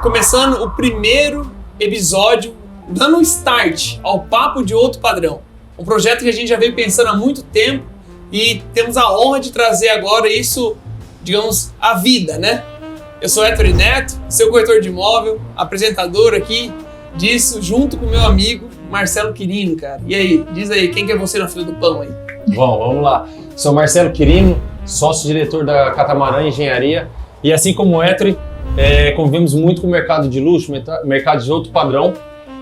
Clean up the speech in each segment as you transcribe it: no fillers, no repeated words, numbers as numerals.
começando o primeiro episódio, dando um start ao Papo de Outro Padrão. Um projeto que a gente já veio pensando há muito tempo e temos a honra de trazer agora isso, digamos, à vida, né? Eu sou Héctor Neto, seu corretor de imóvel, apresentador aqui disso, junto com meu amigo Marcelo Quirino, cara. E aí, diz aí, quem que é você na fila do pão aí? Bom, vamos lá. Sou Marcelo Quirino, sócio-diretor da Catamarã Engenharia. E assim como o Héctor, convivemos muito com o mercado de luxo, mercado de outro padrão,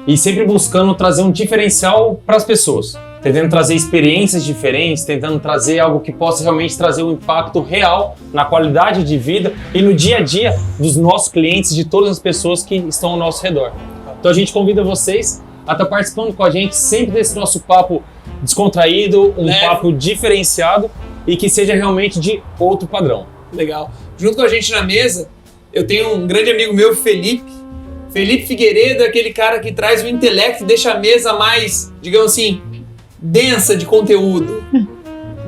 e sempre buscando trazer um diferencial para as pessoas. Tentando trazer experiências diferentes, tentando trazer algo que possa realmente trazer um impacto real na qualidade de vida e no dia a dia dos nossos clientes, de todas as pessoas que estão ao nosso redor. Então a gente convida vocês a estar participando com a gente sempre desse nosso papo descontraído, um papo diferenciado e que seja realmente de outro padrão. Legal. Junto com a gente na mesa, eu tenho um grande amigo meu, Felipe Figueiredo, aquele cara que traz o intelecto e deixa a mesa mais, digamos assim, densa de conteúdo.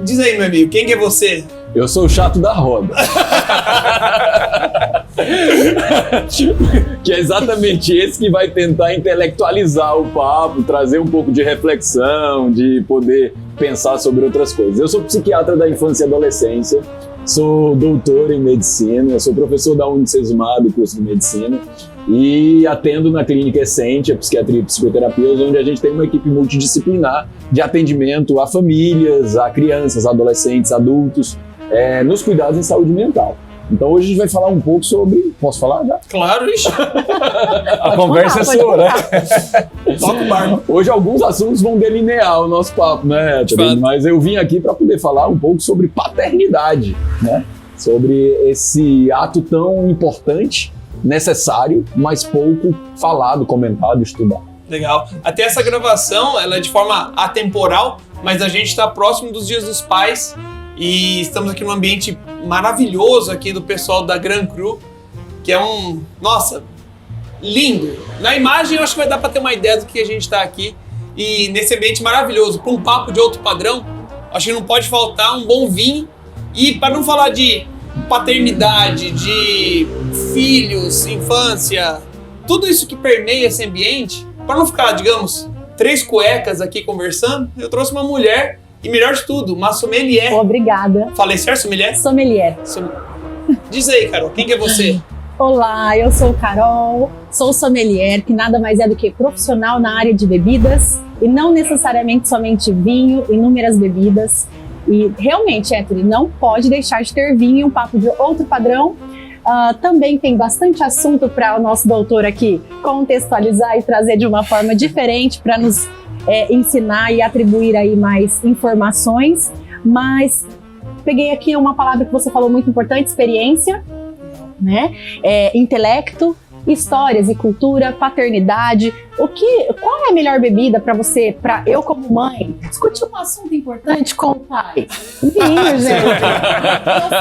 Diz aí, meu amigo, quem que é você? Eu sou o chato da roda. Que é exatamente esse que vai tentar intelectualizar o papo, trazer um pouco de reflexão, de poder pensar sobre outras coisas. Eu sou psiquiatra da infância e adolescência, sou doutor em medicina, sou professor da Unicesumar, do curso de medicina, e atendo na Clínica Essente, a psiquiatria e psicoterapia, onde a gente tem uma equipe multidisciplinar de atendimento a famílias, a crianças, adolescentes, adultos, nos cuidados em saúde mental. Então hoje a gente vai falar um pouco sobre... Posso falar já? Claro, ixi. A conversa é sua, né? Toca o barco. Hoje alguns assuntos vão delinear o nosso papo, né? Mas eu vim aqui para poder falar um pouco sobre paternidade, né? Sobre esse ato tão importante, necessário, mas pouco falado, comentado, estudado. Legal. Até essa gravação, ela é de forma atemporal, mas a gente está próximo dos Dias dos Pais e estamos aqui num ambiente maravilhoso aqui do pessoal da Gran Cru, que é nossa, lindo. Na imagem eu acho que vai dar para ter uma ideia do que a gente está aqui e nesse ambiente maravilhoso, para um papo de outro padrão, acho que não pode faltar um bom vinho e para não falar de paternidade, de filhos, infância, tudo isso que permeia esse ambiente, para não ficar, digamos, três cuecas aqui conversando, eu trouxe uma mulher e, melhor de tudo, uma sommelier. Obrigada. Falei certo, sommelier? Sommelier. Diz aí, Carol, quem que é você? Olá, eu sou Carol, sou sommelier, que nada mais é do que profissional na área de bebidas e não necessariamente somente vinho, inúmeras bebidas. E realmente, Héctor, não pode deixar de ter vinho em um papo de outro padrão. Também tem bastante assunto para o nosso doutor aqui contextualizar e trazer de uma forma diferente para nos ensinar e atribuir aí mais informações. Mas peguei aqui uma palavra que você falou muito importante, experiência, né? Intelecto, histórias e cultura, paternidade. Qual é a melhor bebida para você, para eu como mãe, discutir um assunto importante com o pai? Vinho, gente.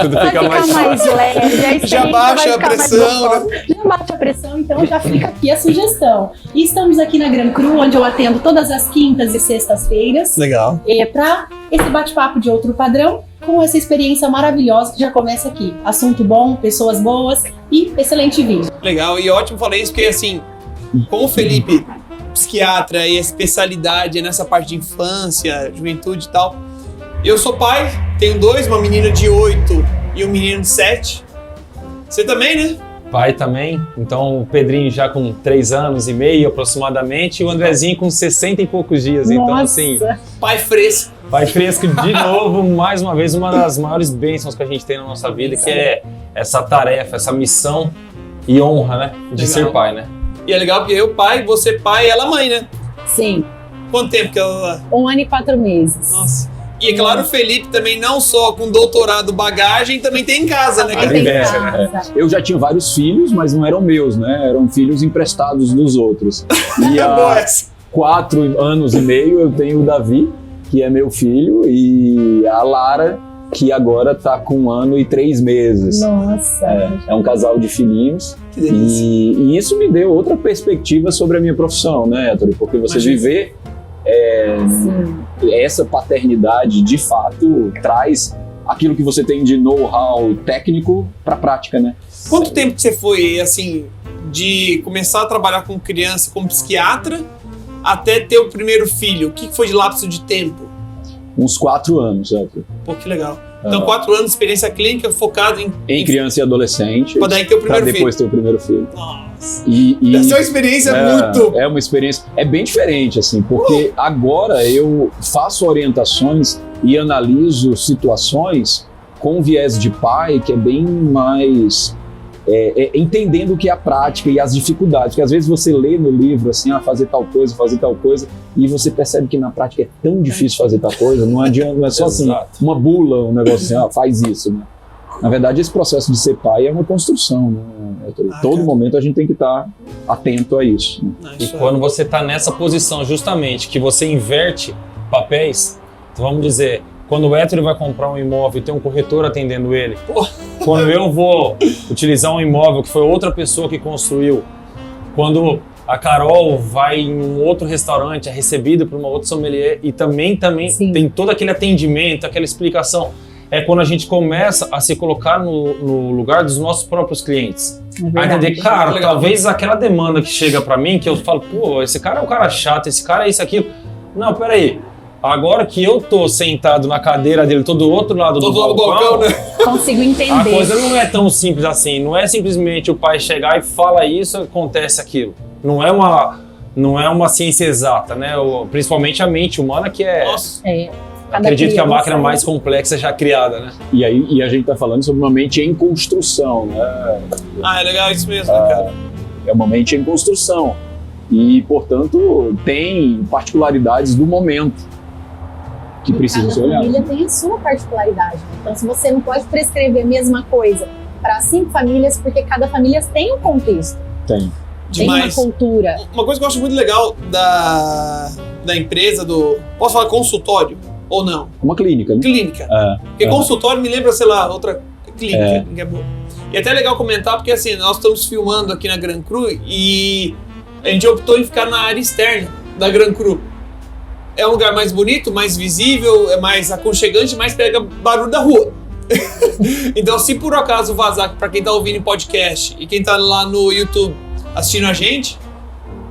Tudo vai fica ficar mais leve, já baixa a pressão, né? Já baixa a pressão, então já fica aqui a sugestão. E estamos aqui na Gran Cru, onde eu atendo todas as quintas e sextas-feiras. Legal. Para esse bate-papo de outro padrão, com essa experiência maravilhosa que já começa aqui. Assunto bom, pessoas boas e excelente vinho. Legal, e ótimo falar isso, porque assim, como o Felipe, psiquiatra e a especialidade é nessa parte de infância, juventude e tal, eu sou pai, tenho dois, uma menina de 8 e um menino de 7. Você também, né? Pai também, então o Pedrinho já com 3 anos e meio aproximadamente e o Andrezinho com 60 e poucos dias. Nossa. Então assim, Pai fresco. pai fresco de novo, mais uma vez, uma das maiores bênçãos que a gente tem na nossa vida, que é essa tarefa, essa missão e honra, né, de ser pai, né? E é legal porque eu pai, você pai e ela mãe, né? Sim. Quanto tempo que ela... 1 ano e 4 meses. Nossa. E é claro, o Felipe também não só com doutorado bagagem, também tem em casa, né, cara? Eu já tinha vários filhos, mas não eram meus, né? Eram filhos emprestados dos outros. E há 4 anos e meio eu tenho o Davi, que é meu filho, e a Lara, que agora tá com 1 ano e 3 meses. Nossa! É um casal de filhinhos. E isso me deu outra perspectiva sobre a minha profissão, né, Héctor? Porque você viver essa paternidade, de fato, traz aquilo que você tem de know-how técnico para a prática, né? Quanto tempo que você foi, assim, de começar a trabalhar com criança como psiquiatra até ter o primeiro filho? O que foi de lapso de tempo? Uns 4 anos, Arthur. Pô, que legal. Então, 4 anos de experiência clínica focado em criança e adolescente. Pra daí ter o primeiro filho. Depois ter o primeiro filho. Nossa. Essa é uma experiência muito... É uma experiência... É bem diferente, assim, porque agora eu faço orientações e analiso situações com viés de pai que é bem mais... entendendo o que é a prática e as dificuldades. Porque às vezes você lê no livro assim, fazer tal coisa, e você percebe que na prática é tão difícil fazer tal coisa, não adianta, não é só assim, uma bula, um negócio assim, faz isso, né? Na verdade, esse processo de ser pai é uma construção, né? Todo momento a gente tem que estar atento a isso. Né? E quando você está nessa posição, justamente, que você inverte papéis, então vamos dizer, quando o hétero vai comprar um imóvel e tem um corretor atendendo ele, quando eu vou utilizar um imóvel que foi outra pessoa que construiu, quando a Carol vai em um outro restaurante, é recebida por uma outra sommelier e também tem todo aquele atendimento, aquela explicação, é quando a gente começa a se colocar no lugar dos nossos próprios clientes. A entender, cara, talvez aquela demanda que chega pra mim, que eu falo, pô, esse cara é um cara chato, esse cara é isso, aquilo. Não, peraí. Agora que eu tô sentado na cadeira dele, tô do outro lado do balcão, né? Consigo entender. A coisa não é tão simples assim. Não é simplesmente o pai chegar e fala isso, acontece aquilo. Não é uma ciência exata, né? Principalmente a mente humana que é... Nossa. Acredito que a máquina mais complexa já criada, né? E a gente tá falando sobre uma mente em construção, né? É legal isso mesmo, né, cara? É uma mente em construção. E, portanto, tem particularidades do momento que precisam ser olhadas. Cada família tem a sua particularidade. Então, se você não pode prescrever a mesma coisa para 5 famílias, porque cada família tem um contexto. Tem uma cultura. Uma coisa que eu acho muito legal da empresa, posso falar consultório ou não? Uma clínica, né? Clínica. Porque consultório me lembra, sei lá, outra clínica. Que é boa. E até é legal comentar, porque assim, nós estamos filmando aqui na Gran Cru e a gente optou em ficar na área externa da Gran Cru. É um lugar mais bonito, mais visível, é mais aconchegante, mas pega barulho da rua. Então, se por acaso vazar, pra quem tá ouvindo em podcast e quem tá lá no YouTube assistindo a gente,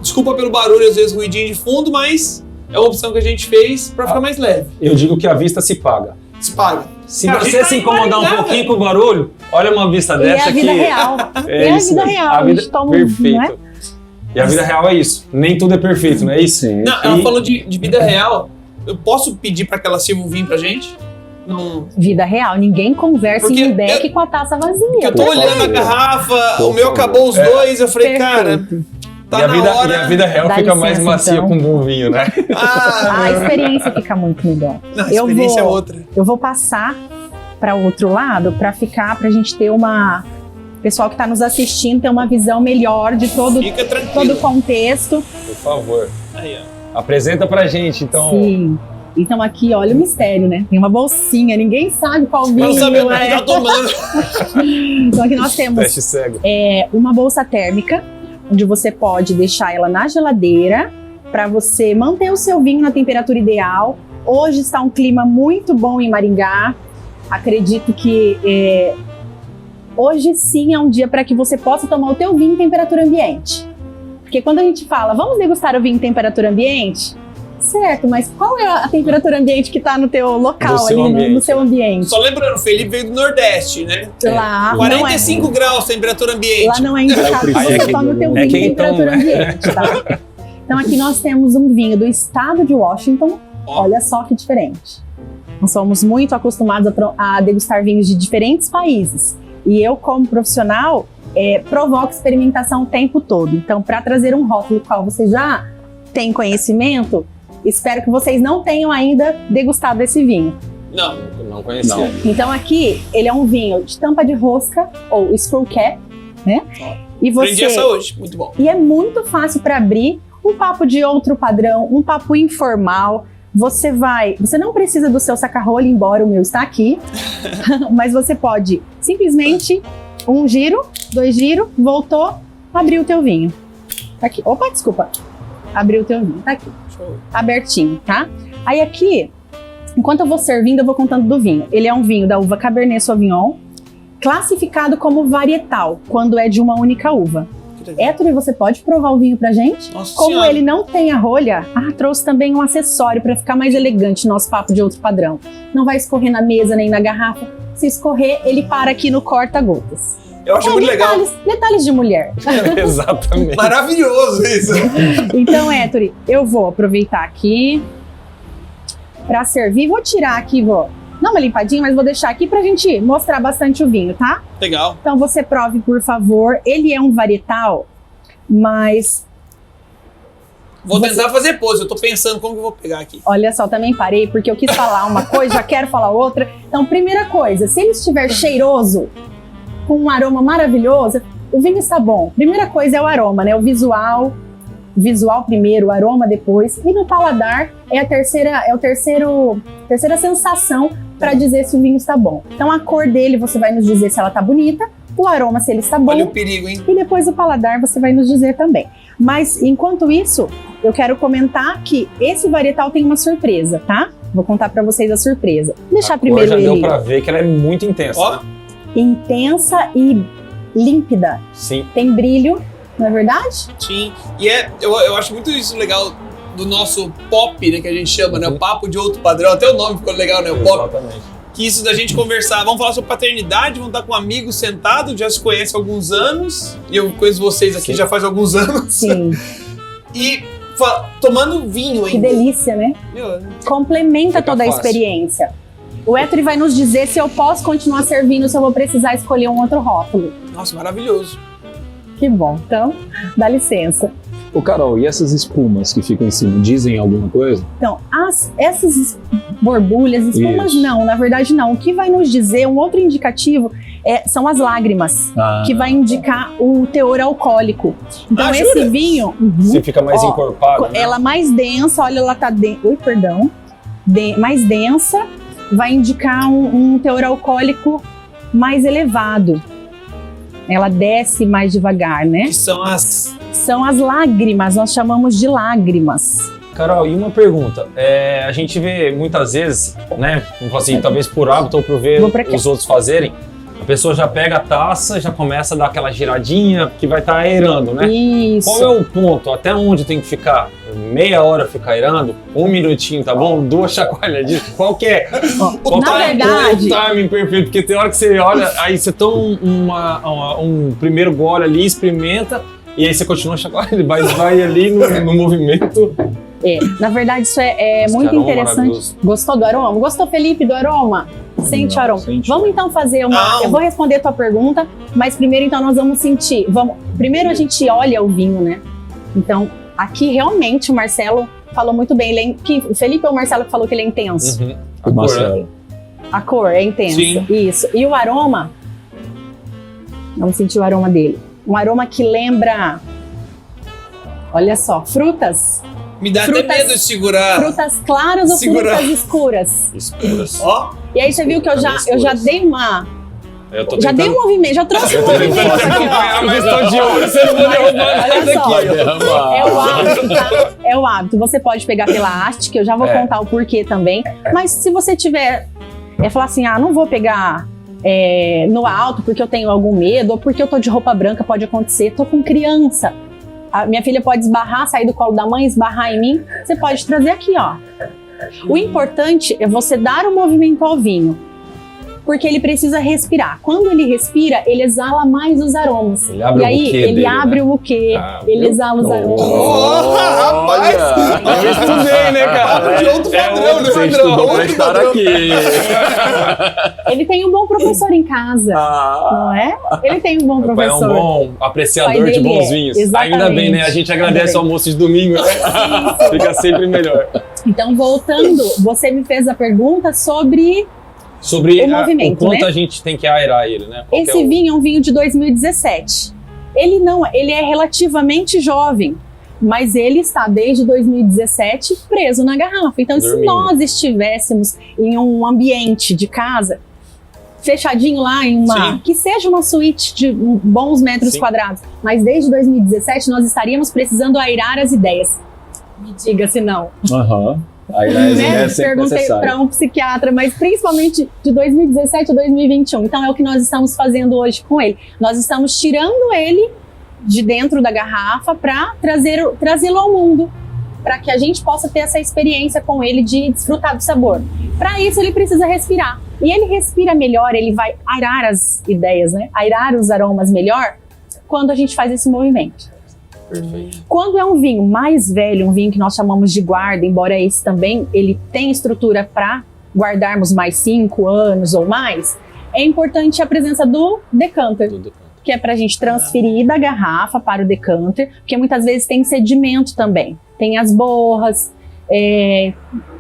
desculpa pelo barulho, às vezes ruidinho de fundo, mas é uma opção que a gente fez pra ficar mais leve. Eu digo que a vista se paga. Se paga. Se você se incomodar um pouquinho com o barulho, olha uma vista dessa aqui. É a vida real. É a vida real. A vida perfeito. E a vida real é isso. Nem tudo é perfeito, não é isso? Não, ela falou de vida real. Eu posso pedir pra que ela sirva um vinho pra gente? Não. Vida real. Ninguém conversa em um deck com a taça vazia. Porque eu tô olhando a garrafa, o meu acabou os dois, eu falei, cara... Tá e a vida real fica mais macia com um bom vinho, né? A experiência fica muito melhor. Não, a experiência é outra. Eu vou passar para o outro lado para gente ter uma... O pessoal que está nos assistindo ter uma visão melhor de todo o contexto. Por favor. Aí, ó. Apresenta pra gente, então. Sim. Então aqui, olha o mistério, né? Tem uma bolsinha, ninguém sabe qual vinho não sabe o que tá tomando. Então aqui nós temos uma bolsa térmica, onde você pode deixar ela na geladeira para você manter o seu vinho na temperatura ideal. Hoje está um clima muito bom em Maringá. Acredito que hoje sim é um dia para que você possa tomar o teu vinho em temperatura ambiente. Porque quando a gente fala, vamos degustar o vinho em temperatura ambiente, certo, mas qual é a temperatura ambiente que está no teu local, ali no seu ambiente? Só lembrando, o Felipe veio do Nordeste, né? Lá 45 graus temperatura ambiente. Lá não é indicado que você tome o teu vinho em temperatura ambiente, tá? Então aqui nós temos um vinho do estado de Washington. Olha só que diferente. Nós somos muito acostumados a degustar vinhos de diferentes países. E eu, como profissional, provoco experimentação o tempo todo. Então, para trazer um rótulo do qual você já tem conhecimento, espero que vocês não tenham ainda degustado esse vinho. Não conhecia. Não. Então, aqui, ele é um vinho de tampa de rosca, ou screw cap, né? E aprendi essa hoje, muito bom. E é muito fácil para abrir, um papo de outro padrão, um papo informal. Você não precisa do seu saca-rolho, embora o meu está aqui, mas você pode simplesmente um giro, 2 giros, voltou, abriu o teu vinho. Tá aqui. Opa, desculpa. Abriu o teu vinho, tá aqui. Show. Abertinho, tá? Aí aqui, enquanto eu vou servindo, eu vou contando do vinho. Ele é um vinho da uva Cabernet Sauvignon, classificado como varietal, quando é de uma única uva. Que legal. Héctor, você pode provar o vinho pra gente? Nossa Como Senhora. ele não tem a rolha, trouxe também um acessório para ficar mais elegante nosso papo de outro padrão. Não vai escorrer na mesa nem na garrafa. Se escorrer, ele para aqui no corta-gotas. Eu acho muito legal. Detalhes de mulher. Exatamente. Maravilhoso isso. Então, Héctor, eu vou aproveitar aqui para servir. Vou tirar aqui, vou dar uma limpadinha, mas vou deixar aqui pra gente mostrar bastante o vinho, tá? Legal. Então você prove, por favor. Ele é um varietal, mas Vou tentar fazer pose. Eu tô pensando como que eu vou pegar aqui. olha só, também parei porque eu quis falar uma coisa, já quero falar outra. Então, primeira coisa, se ele estiver cheiroso, com um aroma maravilhoso, o vinho está bom. Primeira coisa é o aroma, né? O visual primeiro, o aroma depois. E no paladar é a terceira sensação para dizer se o vinho está bom. Então a cor dele você vai nos dizer se ela está bonita, o aroma se ele está bom. Olha o perigo, hein? E depois o paladar você vai nos dizer também. Mas enquanto isso, eu quero comentar que esse varietal tem uma surpresa, tá? Vou contar para vocês a surpresa. Deixar primeiro já ele deu pra ver que ela é muito intensa. Ó, intensa e límpida. Sim. Tem brilho, não é verdade? sim. E eu acho muito isso legal do nosso pop, né, que a gente chama, né? O papo de outro padrão. Até o nome ficou legal, né? O pop. Exatamente. Que isso da gente conversar. Vamos falar sobre paternidade, vamos estar com amigos sentados, já se conhecem há alguns anos. E eu conheço vocês aqui Sim. já faz alguns anos. Sim. E tomando vinho Que ainda. delícia, né? Meu, Complementa Fica toda a fácil. experiência. O Héctor vai nos dizer se eu posso continuar servindo, se eu vou precisar escolher um outro rótulo. nossa, maravilhoso. Que bom. Então, dá licença. Ô, Carol, e essas espumas que ficam em cima, dizem alguma coisa? Então, essas borbulhas, espumas Isso. não, na verdade não. O que vai nos dizer, um outro indicativo, são as lágrimas, que vai indicar o teor alcoólico. Então, Ah, esse jura? vinho, Você fica mais Ó, encorpado, né? ela mais densa, olha, ela tá mais densa, vai indicar um teor alcoólico mais elevado. Ela desce mais devagar, né? Que são as... São as lágrimas, nós chamamos de lágrimas. Carol, e uma pergunta. A gente vê muitas vezes, né? Assim, talvez por hábito ou por ver Vou pra quê? os outros fazerem, a pessoa já pega a taça, já começa a dar aquela giradinha que vai estar aerando, né? Isso. Qual é o ponto? Até onde tem que ficar? Meia hora ficar aerando? 1 minutinho, tá bom? 2 chacoalhadinhas? Qual que é? Qual Na tá verdade- o timing perfeito? Porque tem hora que você olha, aí você toma um primeiro gole ali, experimenta, e aí você continua chacoalhando, vai ali no movimento. Na verdade, isso é Esse muito aroma interessante. maravilhoso. Gostou do aroma? Gostou, Felipe, do aroma? Sente o Não, aroma. senti. Vamos então fazer uma. Não. Eu vou responder a tua pergunta, mas primeiro então nós vamos sentir. Primeiro a gente olha o vinho, né? Então, aqui realmente o Marcelo falou muito bem. O Felipe ou o Marcelo que falou que ele é intenso? Uhum. O Marcelo. A cor é intensa. Sim. Isso. E o aroma? Vamos sentir o aroma dele. Um aroma que lembra. Olha só, frutas. Me dá Frutas- até medo de segurar. Frutas claras ou Segurar. frutas escuras? Escuras. Ó, E aí você viu que eu já Escuras. dei uma. Eu tô Já dei um movimento, já trouxe um Eu tô movimento. tentando te acompanhar, mas tô de olho, você não vou derrubar Olha nada só. aqui. ó. É o hábito, tá? É o hábito. Você pode pegar pela haste, que eu já vou contar o porquê também. Mas se você tiver, falar assim, não vou pegar no alto porque eu tenho algum medo, ou porque eu tô de roupa branca, pode acontecer. Tô com criança. A minha filha pode esbarrar, sair do colo da mãe, esbarrar em mim. Você pode trazer aqui, ó. O importante é você dar o movimento ao vinho. Porque ele precisa respirar. Quando ele respira, ele exala mais os aromas. Ele abre e o aí, buquê ele dele, abre né? o buquê, Ah, ele viu? exala os aromas. Oh, rapaz! Eu estudei, né, cara? De outro padrão, né, Você padrão? estudou pra Outro estar padrão. aqui. Ele tem um bom professor em casa, não é? Ele tem um bom Meu pai é um professor. bom apreciador Pai de dele bons é, vinhos. exatamente. Ainda bem, né? A gente agradece o almoço de domingo, né? Fica sempre melhor. Então, voltando, você me fez a pergunta sobre Sobre O movimento, o quanto né? a gente tem que aerar ele, né? Qual que esse é o- vinho. É um vinho de 2017. Ele é relativamente jovem, mas ele está desde 2017 preso na garrafa. Então, se Dormindo. nós estivéssemos em um ambiente de casa, fechadinho lá em uma... Sim. Que seja uma suíte de bons metros Sim. quadrados, mas desde 2017 nós estaríamos precisando airar as ideias. Me diga se não. Aham. Aí é Né? sempre Perguntei necessário. para um psiquiatra, mas principalmente de 2017 a 2021. Então é o que nós estamos fazendo hoje com ele. Nós estamos tirando ele de dentro da garrafa para trazê-lo ao mundo, para que a gente possa ter essa experiência com ele de desfrutar do sabor. Para isso ele precisa respirar. E ele respira melhor, ele vai airar as ideias, né? Airar os aromas melhor quando a gente faz esse movimento. Perfeito. Quando é um vinho mais velho, um vinho que nós chamamos de guarda, embora esse também ele tem estrutura para guardarmos mais 5 anos ou mais, é importante a presença do decanter, que é para a gente transferir da garrafa para o decanter, porque muitas vezes tem sedimento também, tem as borras,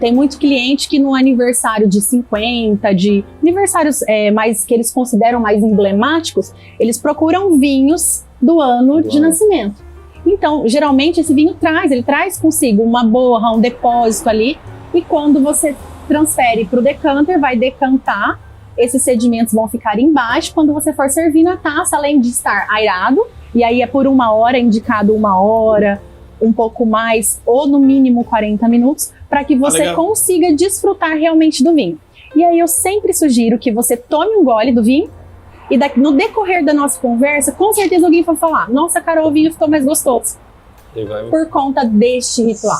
tem muito cliente que no aniversário de 50, de aniversários mais que eles consideram mais emblemáticos, eles procuram vinhos do ano de nascimento. Então, geralmente esse vinho ele traz consigo uma borra, um depósito ali, e quando você transfere para o decanter, vai decantar, esses sedimentos vão ficar embaixo. Quando você for servir na taça, além de estar airado, e aí é por 1 hora, indicado 1 hora, um pouco mais, ou no mínimo 40 minutos, para que você consiga desfrutar realmente do vinho. E aí eu sempre sugiro que você tome um gole do vinho, e no decorrer da nossa conversa, com certeza alguém vai falar: nossa, Carol, o vinho ficou mais gostoso. Por conta deste ritual.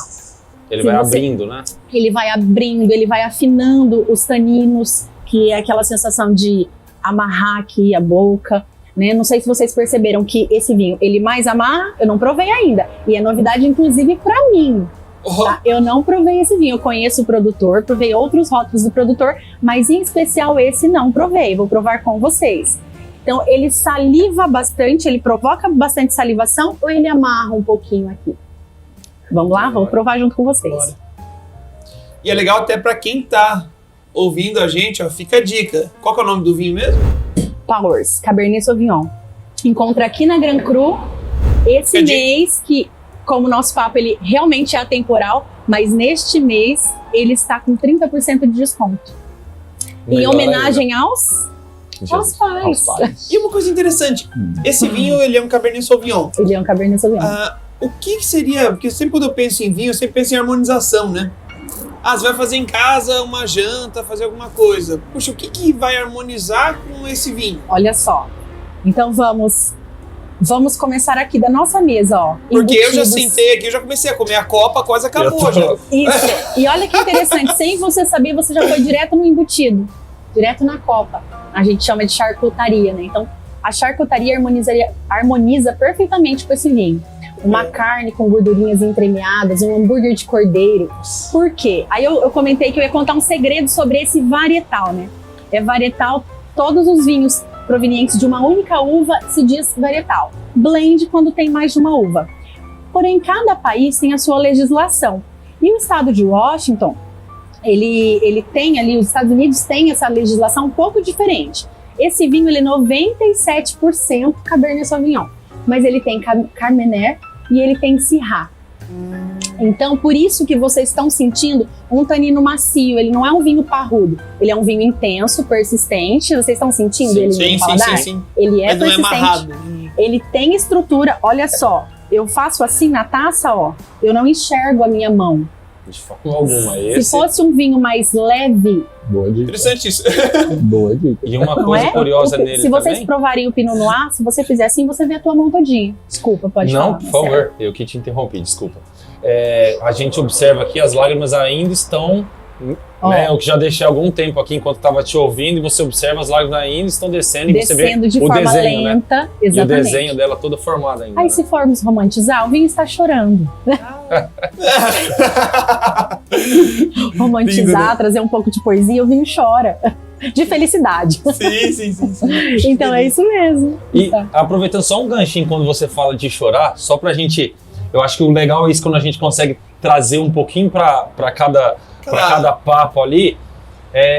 Ele vai abrindo, né? Ele vai abrindo, ele vai afinando os taninos, que é aquela sensação de amarrar aqui a boca, né? Não sei se vocês perceberam que esse vinho, ele mais amarra, eu não provei ainda. E é novidade, inclusive, para mim. Tá? Eu não provei esse vinho, eu conheço o produtor, provei outros rótulos do produtor, mas em especial esse não provei, vou provar com vocês. Então ele saliva bastante, ele provoca bastante salivação ou ele amarra um pouquinho aqui? Vamos lá, vou provar junto com vocês. Bora. E é legal até para quem tá ouvindo a gente, ó, fica a dica. Qual que é o nome do vinho mesmo? Powers, Cabernet Sauvignon. Encontra aqui na Grand Cru esse mês que, como o nosso papo ele realmente é atemporal, mas neste mês ele está com 30% de desconto. Em homenagem aos pais. E uma coisa interessante, esse vinho ele é um Cabernet Sauvignon. Ele é um Cabernet Sauvignon. O que seria, porque sempre quando eu penso em vinho, eu sempre penso em harmonização, né? Você vai fazer em casa uma janta, fazer alguma coisa. Puxa, o que vai harmonizar com esse vinho? Olha só, então vamos começar aqui da nossa mesa, ó. Porque eu já sentei aqui, eu já comecei a comer a copa, quase acabou já. Isso, e olha que interessante, sem você saber, você já foi direto no embutido, direto na copa. A gente chama de charcutaria, né? Então, a charcutaria harmoniza perfeitamente com esse vinho. Uma carne com gordurinhas entremeadas, um hambúrguer de cordeiro. Por quê? Aí eu comentei que eu ia contar um segredo sobre esse varietal, né? É varietal, todos os vinhos provenientes de uma única uva se diz varietal. Blend quando tem mais de uma uva. Porém, cada país tem a sua legislação. E o estado de Washington, ele tem ali, os Estados Unidos têm essa legislação um pouco diferente. Esse vinho ele é 97% Cabernet Sauvignon, mas ele tem Carmener e ele tem Syrah. Então, por isso que vocês estão sentindo um tanino macio. Ele não é um vinho parrudo, ele é um vinho intenso, persistente. Vocês estão sentindo ele no paladar? Sim. Ele é persistente, não é amarrado. Ele tem estrutura. Olha só, eu faço assim na taça, ó, eu não enxergo a minha mão. De forma alguma. Se fosse um vinho mais leve... Boa dica. Interessante isso. Boa dica. E uma coisa curiosa nele se vocês também... provarem o Pinot Noir, se você fizer assim, você vê a tua mão todinha. Desculpa, pode falar. Não, por favor. Eu que te interrompi, desculpa. A gente observa aqui, as lágrimas ainda estão... Né, eu que já deixei algum tempo aqui enquanto estava te ouvindo, e você observa as lágrimas ainda estão descendo e você vê de o forma desenho, lenta, né? Exatamente. E o desenho dela toda formada ainda. Aí né? se formos romantizar, o vinho está chorando. Romantizar, lindo, né? Trazer um pouco de poesia, o vinho chora. De felicidade. Sim. Então é isso mesmo. E aproveitando só um ganchinho quando você fala de chorar, só pra gente... Eu acho que o legal é isso quando a gente consegue trazer um pouquinho pra cada papo ali.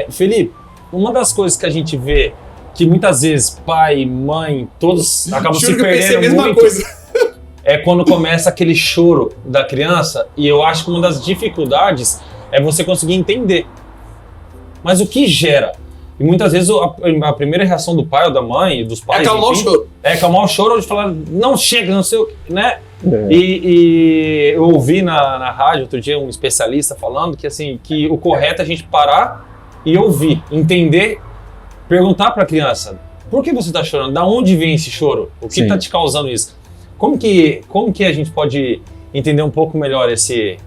Felipe, uma das coisas que a gente vê, que muitas vezes pai, mãe, todos acabam se perdendo muito, é quando começa aquele choro da criança, e eu acho que uma das dificuldades é você conseguir entender. Mas o que gera? E muitas vezes a primeira reação do pai ou da mãe, dos pais... É acalmar o choro. É acalmar o choro, de falar, não chega, não sei o que, né? E eu ouvi na rádio outro dia um especialista falando que, assim, que o correto é a gente parar e ouvir, entender, perguntar para a criança, por que você está chorando? Da onde vem esse choro? O que está te causando isso? Como que a gente pode entender um pouco melhor esse...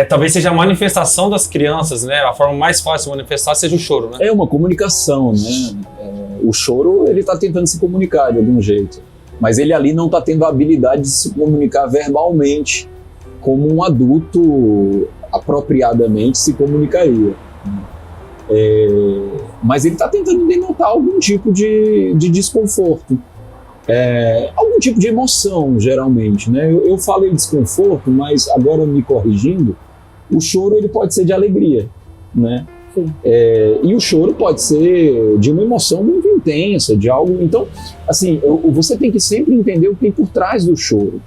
talvez seja a manifestação das crianças, né? A forma mais fácil de manifestar seja o choro, né? É uma comunicação, né? O choro, ele está tentando se comunicar de algum jeito, mas ele ali não está tendo a habilidade de se comunicar verbalmente, como um adulto apropriadamente se comunicaria. Mas ele está tentando denotar algum tipo de desconforto, algum tipo de emoção, geralmente, né? Eu falo em desconforto, mas agora me corrigindo, o choro ele pode ser de alegria, né? E o choro pode ser de uma emoção muito intensa, de algo... Então, assim, você tem que sempre entender o que tem por trás do choro.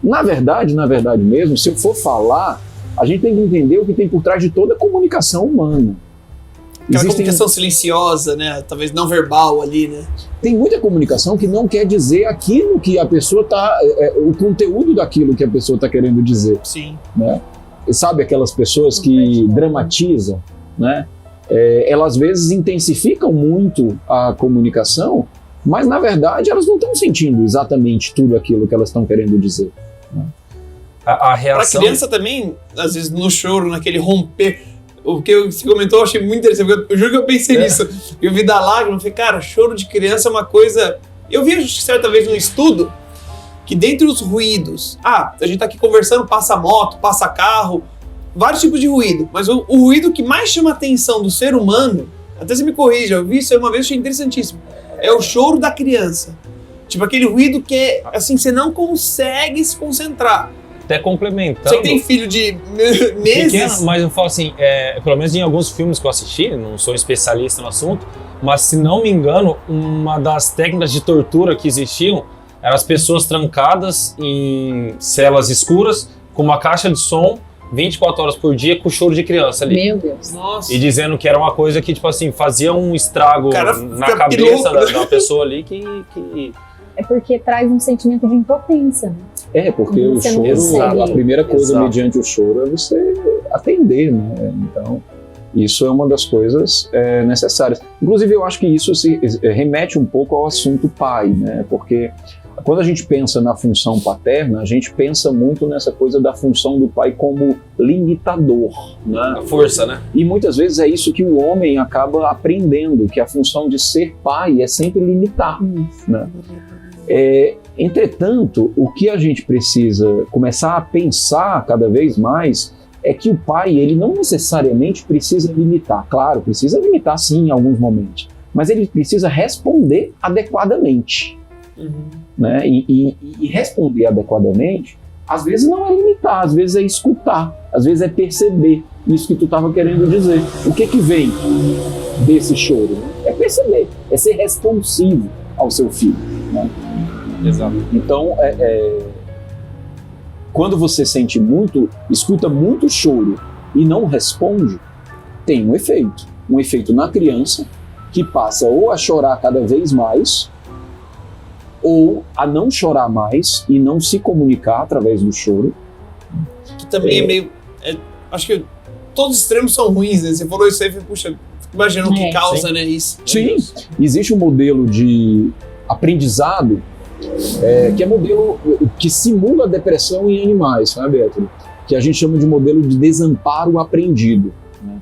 Na verdade mesmo, se eu for falar, a gente tem que entender o que tem por trás de toda a comunicação humana. Aquela comunicação silenciosa, né? Talvez não verbal ali, né? Tem muita comunicação que não quer dizer aquilo que a pessoa está... o conteúdo daquilo que a pessoa está querendo dizer. Sim. Né? Sabe aquelas pessoas que dramatizam, né? Elas às vezes intensificam muito a comunicação, mas na verdade elas não estão sentindo exatamente tudo aquilo que elas estão querendo dizer. Né? A reação... Pra criança também, às vezes no choro, naquele romper, o que você comentou eu achei muito interessante, porque eu juro que eu pensei nisso. Eu vi da lágrima, eu falei, cara, choro de criança é uma coisa... Eu vi certa vez num estudo que dentre os ruídos, a gente tá aqui conversando, passa moto, passa carro, vários tipos de ruído, mas o ruído que mais chama a atenção do ser humano, até você me corrija, eu vi isso aí uma vez, achei interessantíssimo, é o choro da criança. Tipo, aquele ruído que assim, você não consegue se concentrar. Até complementando... Você tem filho de meses... Pequeno, mas eu falo assim, pelo menos em alguns filmes que eu assisti, não sou especialista no assunto, mas se não me engano, uma das técnicas de tortura que existiam eram as pessoas trancadas em celas escuras, com uma caixa de som, 24 horas por dia, com choro de criança ali. Meu Deus. Nossa. E dizendo que era uma coisa que, tipo assim, fazia um estrago na cabeça da pessoa ali que... É porque traz um sentimento de impotência, né? Porque o Você não choro, consegue. a primeira coisa Exato. mediante o choro é você atender, né? Então, isso é uma das coisas necessárias. Inclusive, eu acho que isso se remete um pouco ao assunto pai, né? Porque quando a gente pensa na função paterna, a gente pensa muito nessa coisa da função do pai como limitador, né? A força, né? E muitas vezes é isso que o homem acaba aprendendo, que a função de ser pai é sempre limitar, né? Entretanto, o que a gente precisa começar a pensar cada vez mais é que o pai, ele não necessariamente precisa limitar. Claro, precisa limitar sim em alguns momentos, mas ele precisa responder adequadamente. Né? E responder adequadamente, às vezes não é limitar, às vezes é escutar, às vezes é perceber isso que tu estava querendo dizer. O que vem desse choro? Né? É perceber, é ser responsivo ao seu filho. Né? Exato. Então, quando você sente muito, escuta muito choro e não responde, tem um efeito na criança que passa ou a chorar cada vez mais ou a não chorar mais e não se comunicar através do choro. Que também é meio... acho que todos os extremos são ruins, né? Você falou isso aí, puxa, imagina o que causa, né, isso. Sim, existe um modelo de aprendizado que é modelo que simula a depressão em animais, sabe, Héctor? Que a gente chama de modelo de desamparo aprendido, né?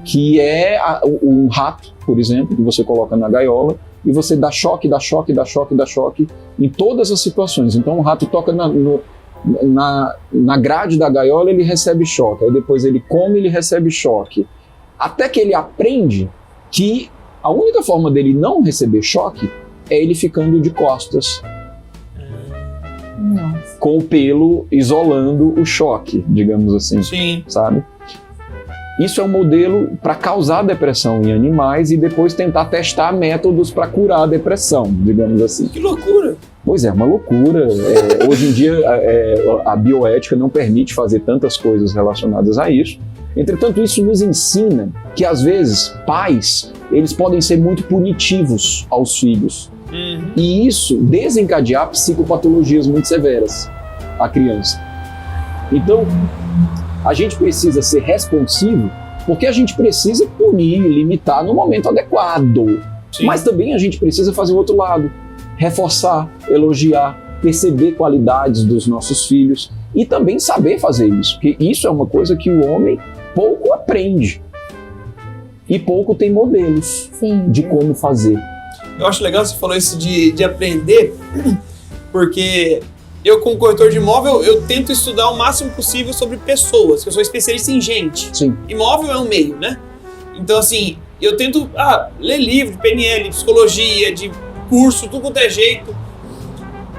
Que é um rato, por exemplo, que você coloca na gaiola e você dá choque em todas as situações. Então o rato toca na grade da gaiola, ele recebe choque, aí depois ele come, ele recebe choque, até que ele aprende que a única forma dele não receber choque é ele ficando de costas, com o pelo isolando o choque, digamos assim. Sim. Sabe? Isso é um modelo para causar depressão em animais e depois tentar testar métodos para curar a depressão, digamos assim. Que loucura! Pois é, uma loucura. Hoje em dia a bioética não permite fazer tantas coisas relacionadas a isso. Entretanto, isso nos ensina que às vezes pais, eles podem ser muito punitivos aos filhos. E isso desencadear psicopatologias muito severas à criança. Então, a gente precisa ser responsivo porque a gente precisa punir, limitar no momento adequado. Sim. Mas também a gente precisa fazer o outro lado, reforçar, elogiar, perceber qualidades dos nossos filhos e também saber fazer isso, porque isso é uma coisa que o homem pouco aprende e pouco tem modelos Sim. de como fazer. Eu acho legal você falou isso de aprender, porque eu, como corretor de imóvel, eu tento estudar o máximo possível sobre pessoas, que eu sou especialista em gente. Sim. Imóvel é um meio, né? Então, assim, eu tento ler livro de PNL, de psicologia, de curso, tudo quanto é jeito.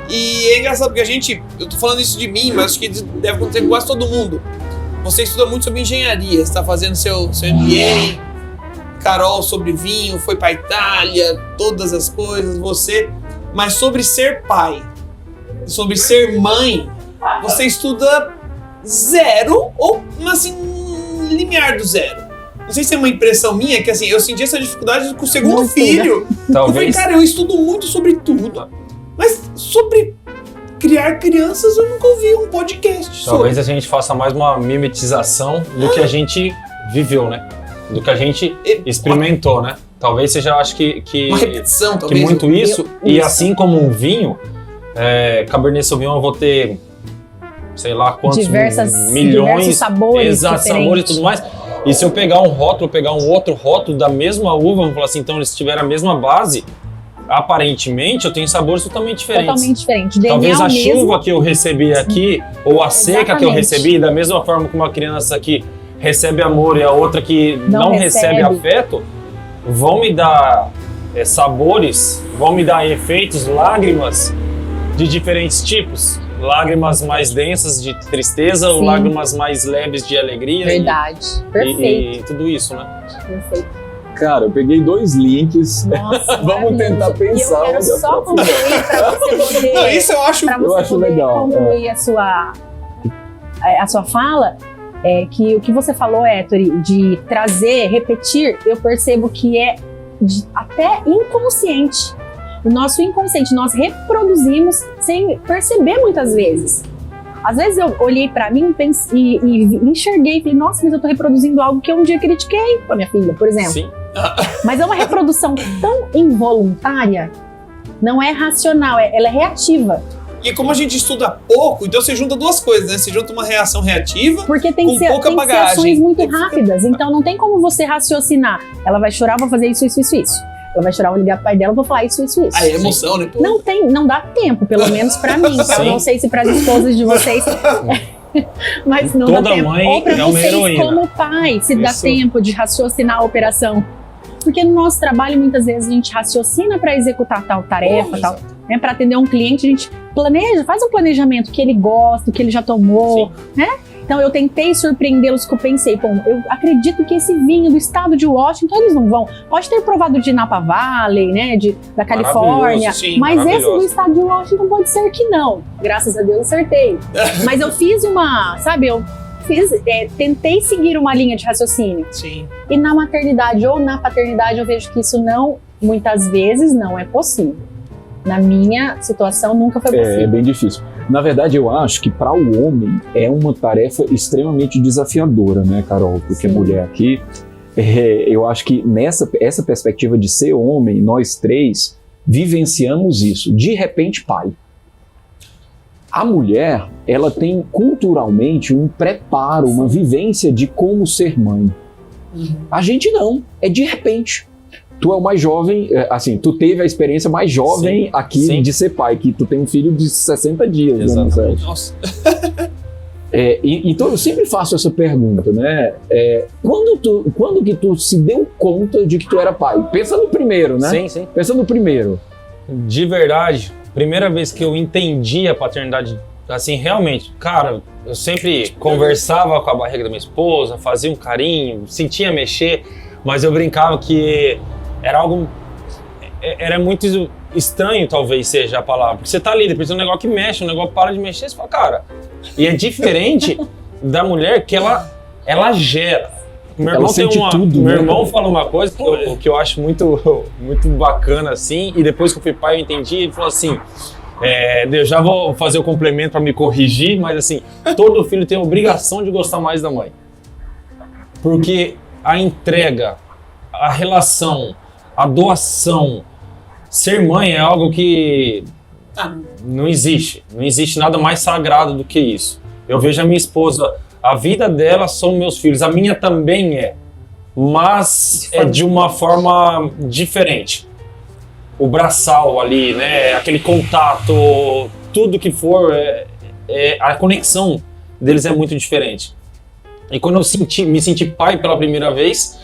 E é engraçado porque eu tô falando isso de mim, mas acho que deve acontecer com quase todo mundo. Você estuda muito sobre engenharia, você tá fazendo seu MBA, Carol sobre vinho, foi pra Itália, todas as coisas, mas sobre ser pai, sobre ser mãe, você estuda zero, ou assim, limiar do zero. Não sei se é uma impressão minha, que assim, eu senti essa dificuldade com o segundo filho. Talvez. Eu falei, cara, eu estudo muito sobre tudo, mas sobre criar crianças eu nunca ouvi um podcast Talvez sobre. a gente faça mais uma mimetização do que a gente viveu, né? Do que a gente experimentou, né? Talvez seja, acho que Uma repetição, que talvez. muito isso. E assim como um vinho, Cabernet Sauvignon eu vou ter, sei lá quantos diversos milhões, sabores exato, diferentes. sabores e tudo mais. E se eu pegar um rótulo, pegar um outro rótulo da mesma uva, vamos falar assim, então eles tiveram a mesma base, aparentemente eu tenho sabores totalmente diferentes. Totalmente diferente. Talvez DNA a mesmo. chuva que eu recebi aqui, ou a seca que eu Exatamente. recebi, da mesma forma que uma criança aqui recebe amor e a outra que não recebe afeto, vão me dar sabores, vão me dar efeitos, lágrimas de diferentes tipos. Lágrimas mais densas de tristeza ou Sim. lágrimas mais leves de alegria. Verdade. Perfeito. E tudo isso, né? Perfeito. Cara, eu peguei 2 links. Nossa, Vamos tentar maravilhoso. pensar E eu quero onde só aprofundar. concluir para você poder... Não, isso eu acho... Para você Eu acho poder legal, concluir a sua fala, que o que você falou, Ettore, de trazer, repetir, eu percebo que é até inconsciente. O nosso inconsciente, nós reproduzimos sem perceber muitas vezes. Às vezes eu olhei pra mim e enxerguei e falei, nossa, mas eu tô reproduzindo algo que eu um dia critiquei com a minha filha, por exemplo. Sim. Mas é uma reprodução tão involuntária, não é racional, ela é reativa. E como a gente estuda pouco, então você junta duas coisas, né? Você junta uma reação reativa. Porque tem Com que ser pouca bagagem. ações muito rápidas, então não tem como você raciocinar. Ela vai chorar, eu vou fazer isso. Ela vai chorar, eu vou ligar pro pai dela, eu vou falar isso. Aí é emoção, né? Pô. Não dá tempo, pelo menos pra mim. Tá? Eu não sei se pras esposas de vocês, mas não Toda dá tempo. mãe Ou pra é uma vocês heroína. como pai, se dá Isso. tempo de raciocinar a operação. Porque no nosso trabalho, muitas vezes, a gente raciocina para executar tal tarefa, Pô, tal. Né? Para atender um cliente, a gente planeja, faz um planejamento que ele gosta, que ele já tomou, né? Então eu tentei surpreendê-los, que eu pensei, bom, eu acredito que esse vinho do estado de Washington, eles não vão. Pode ter provado de Napa Valley, né, da Califórnia, sim, mas esse do maravilhoso. estado de Washington pode ser que não. Graças a Deus acertei. Mas eu fiz tentei seguir uma linha de raciocínio. Sim. E na maternidade ou na paternidade eu vejo que isso muitas vezes não é possível. Na minha situação nunca foi É possível. bem difícil. Na verdade, eu acho que para o homem é uma tarefa extremamente desafiadora, né, Carol? Porque Sim. mulher aqui, eu acho que essa perspectiva de ser homem, nós três vivenciamos isso. De repente, pai. A mulher, ela tem culturalmente um preparo, uma vivência de como ser mãe. A gente não, é de repente. Tu é o mais jovem, assim, tu teve a experiência mais jovem Sim, aqui sim. de ser pai, que tu tem um filho de 60 dias. Exatamente. Né? Nossa. Então eu sempre faço essa pergunta, né? Quando que tu se deu conta de que tu era pai? Pensa no primeiro, né? Sim, sim. Pensa no primeiro. De verdade, primeira vez que eu entendi a paternidade, assim, realmente, cara, eu sempre conversava com a barriga da minha esposa, fazia um carinho, sentia mexer, mas eu brincava que era algo... Era muito estranho, talvez seja a palavra, porque você tá ali, depois tem um negócio que mexe, um negócio para de mexer, você fala, cara... E é diferente da mulher que ela gera. Meu irmão, meu irmão fala uma coisa que eu acho muito, muito bacana, assim, e depois que eu fui pai eu entendi, ele falou assim, eu já vou fazer o complemento para me corrigir, mas assim, todo filho tem a obrigação de gostar mais da mãe. Porque a entrega, a relação, a doação, ser mãe é algo que Não existe nada mais sagrado do que isso. Eu vejo a minha esposa, a vida dela são meus filhos, a minha também é, mas é de uma forma diferente. O braçal ali, né, aquele contato, tudo que for, a conexão deles é muito diferente. E quando eu me senti pai pela primeira vez,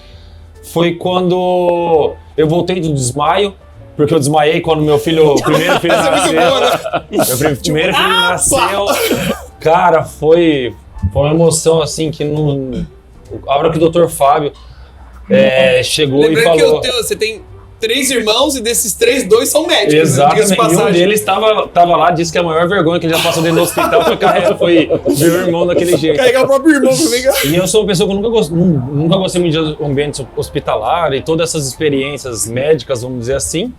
foi quando eu voltei do desmaio, porque eu desmaiei quando meu primeiro filho nasceu. Meu primeiro filho nasceu. Cara, foi uma emoção assim que a hora que o Dr. Fábio chegou e falou... que você tem 3 irmãos e desses 3, 2 são médicos. Exatamente, né? E um deles estava lá, disse que a maior vergonha que ele já passou dentro do hospital foi ver o irmão daquele jeito. Carregar o próprio irmão comigo. E eu sou uma pessoa que nunca gostei muito de ambiente hospitalar e todas essas experiências médicas, vamos dizer assim.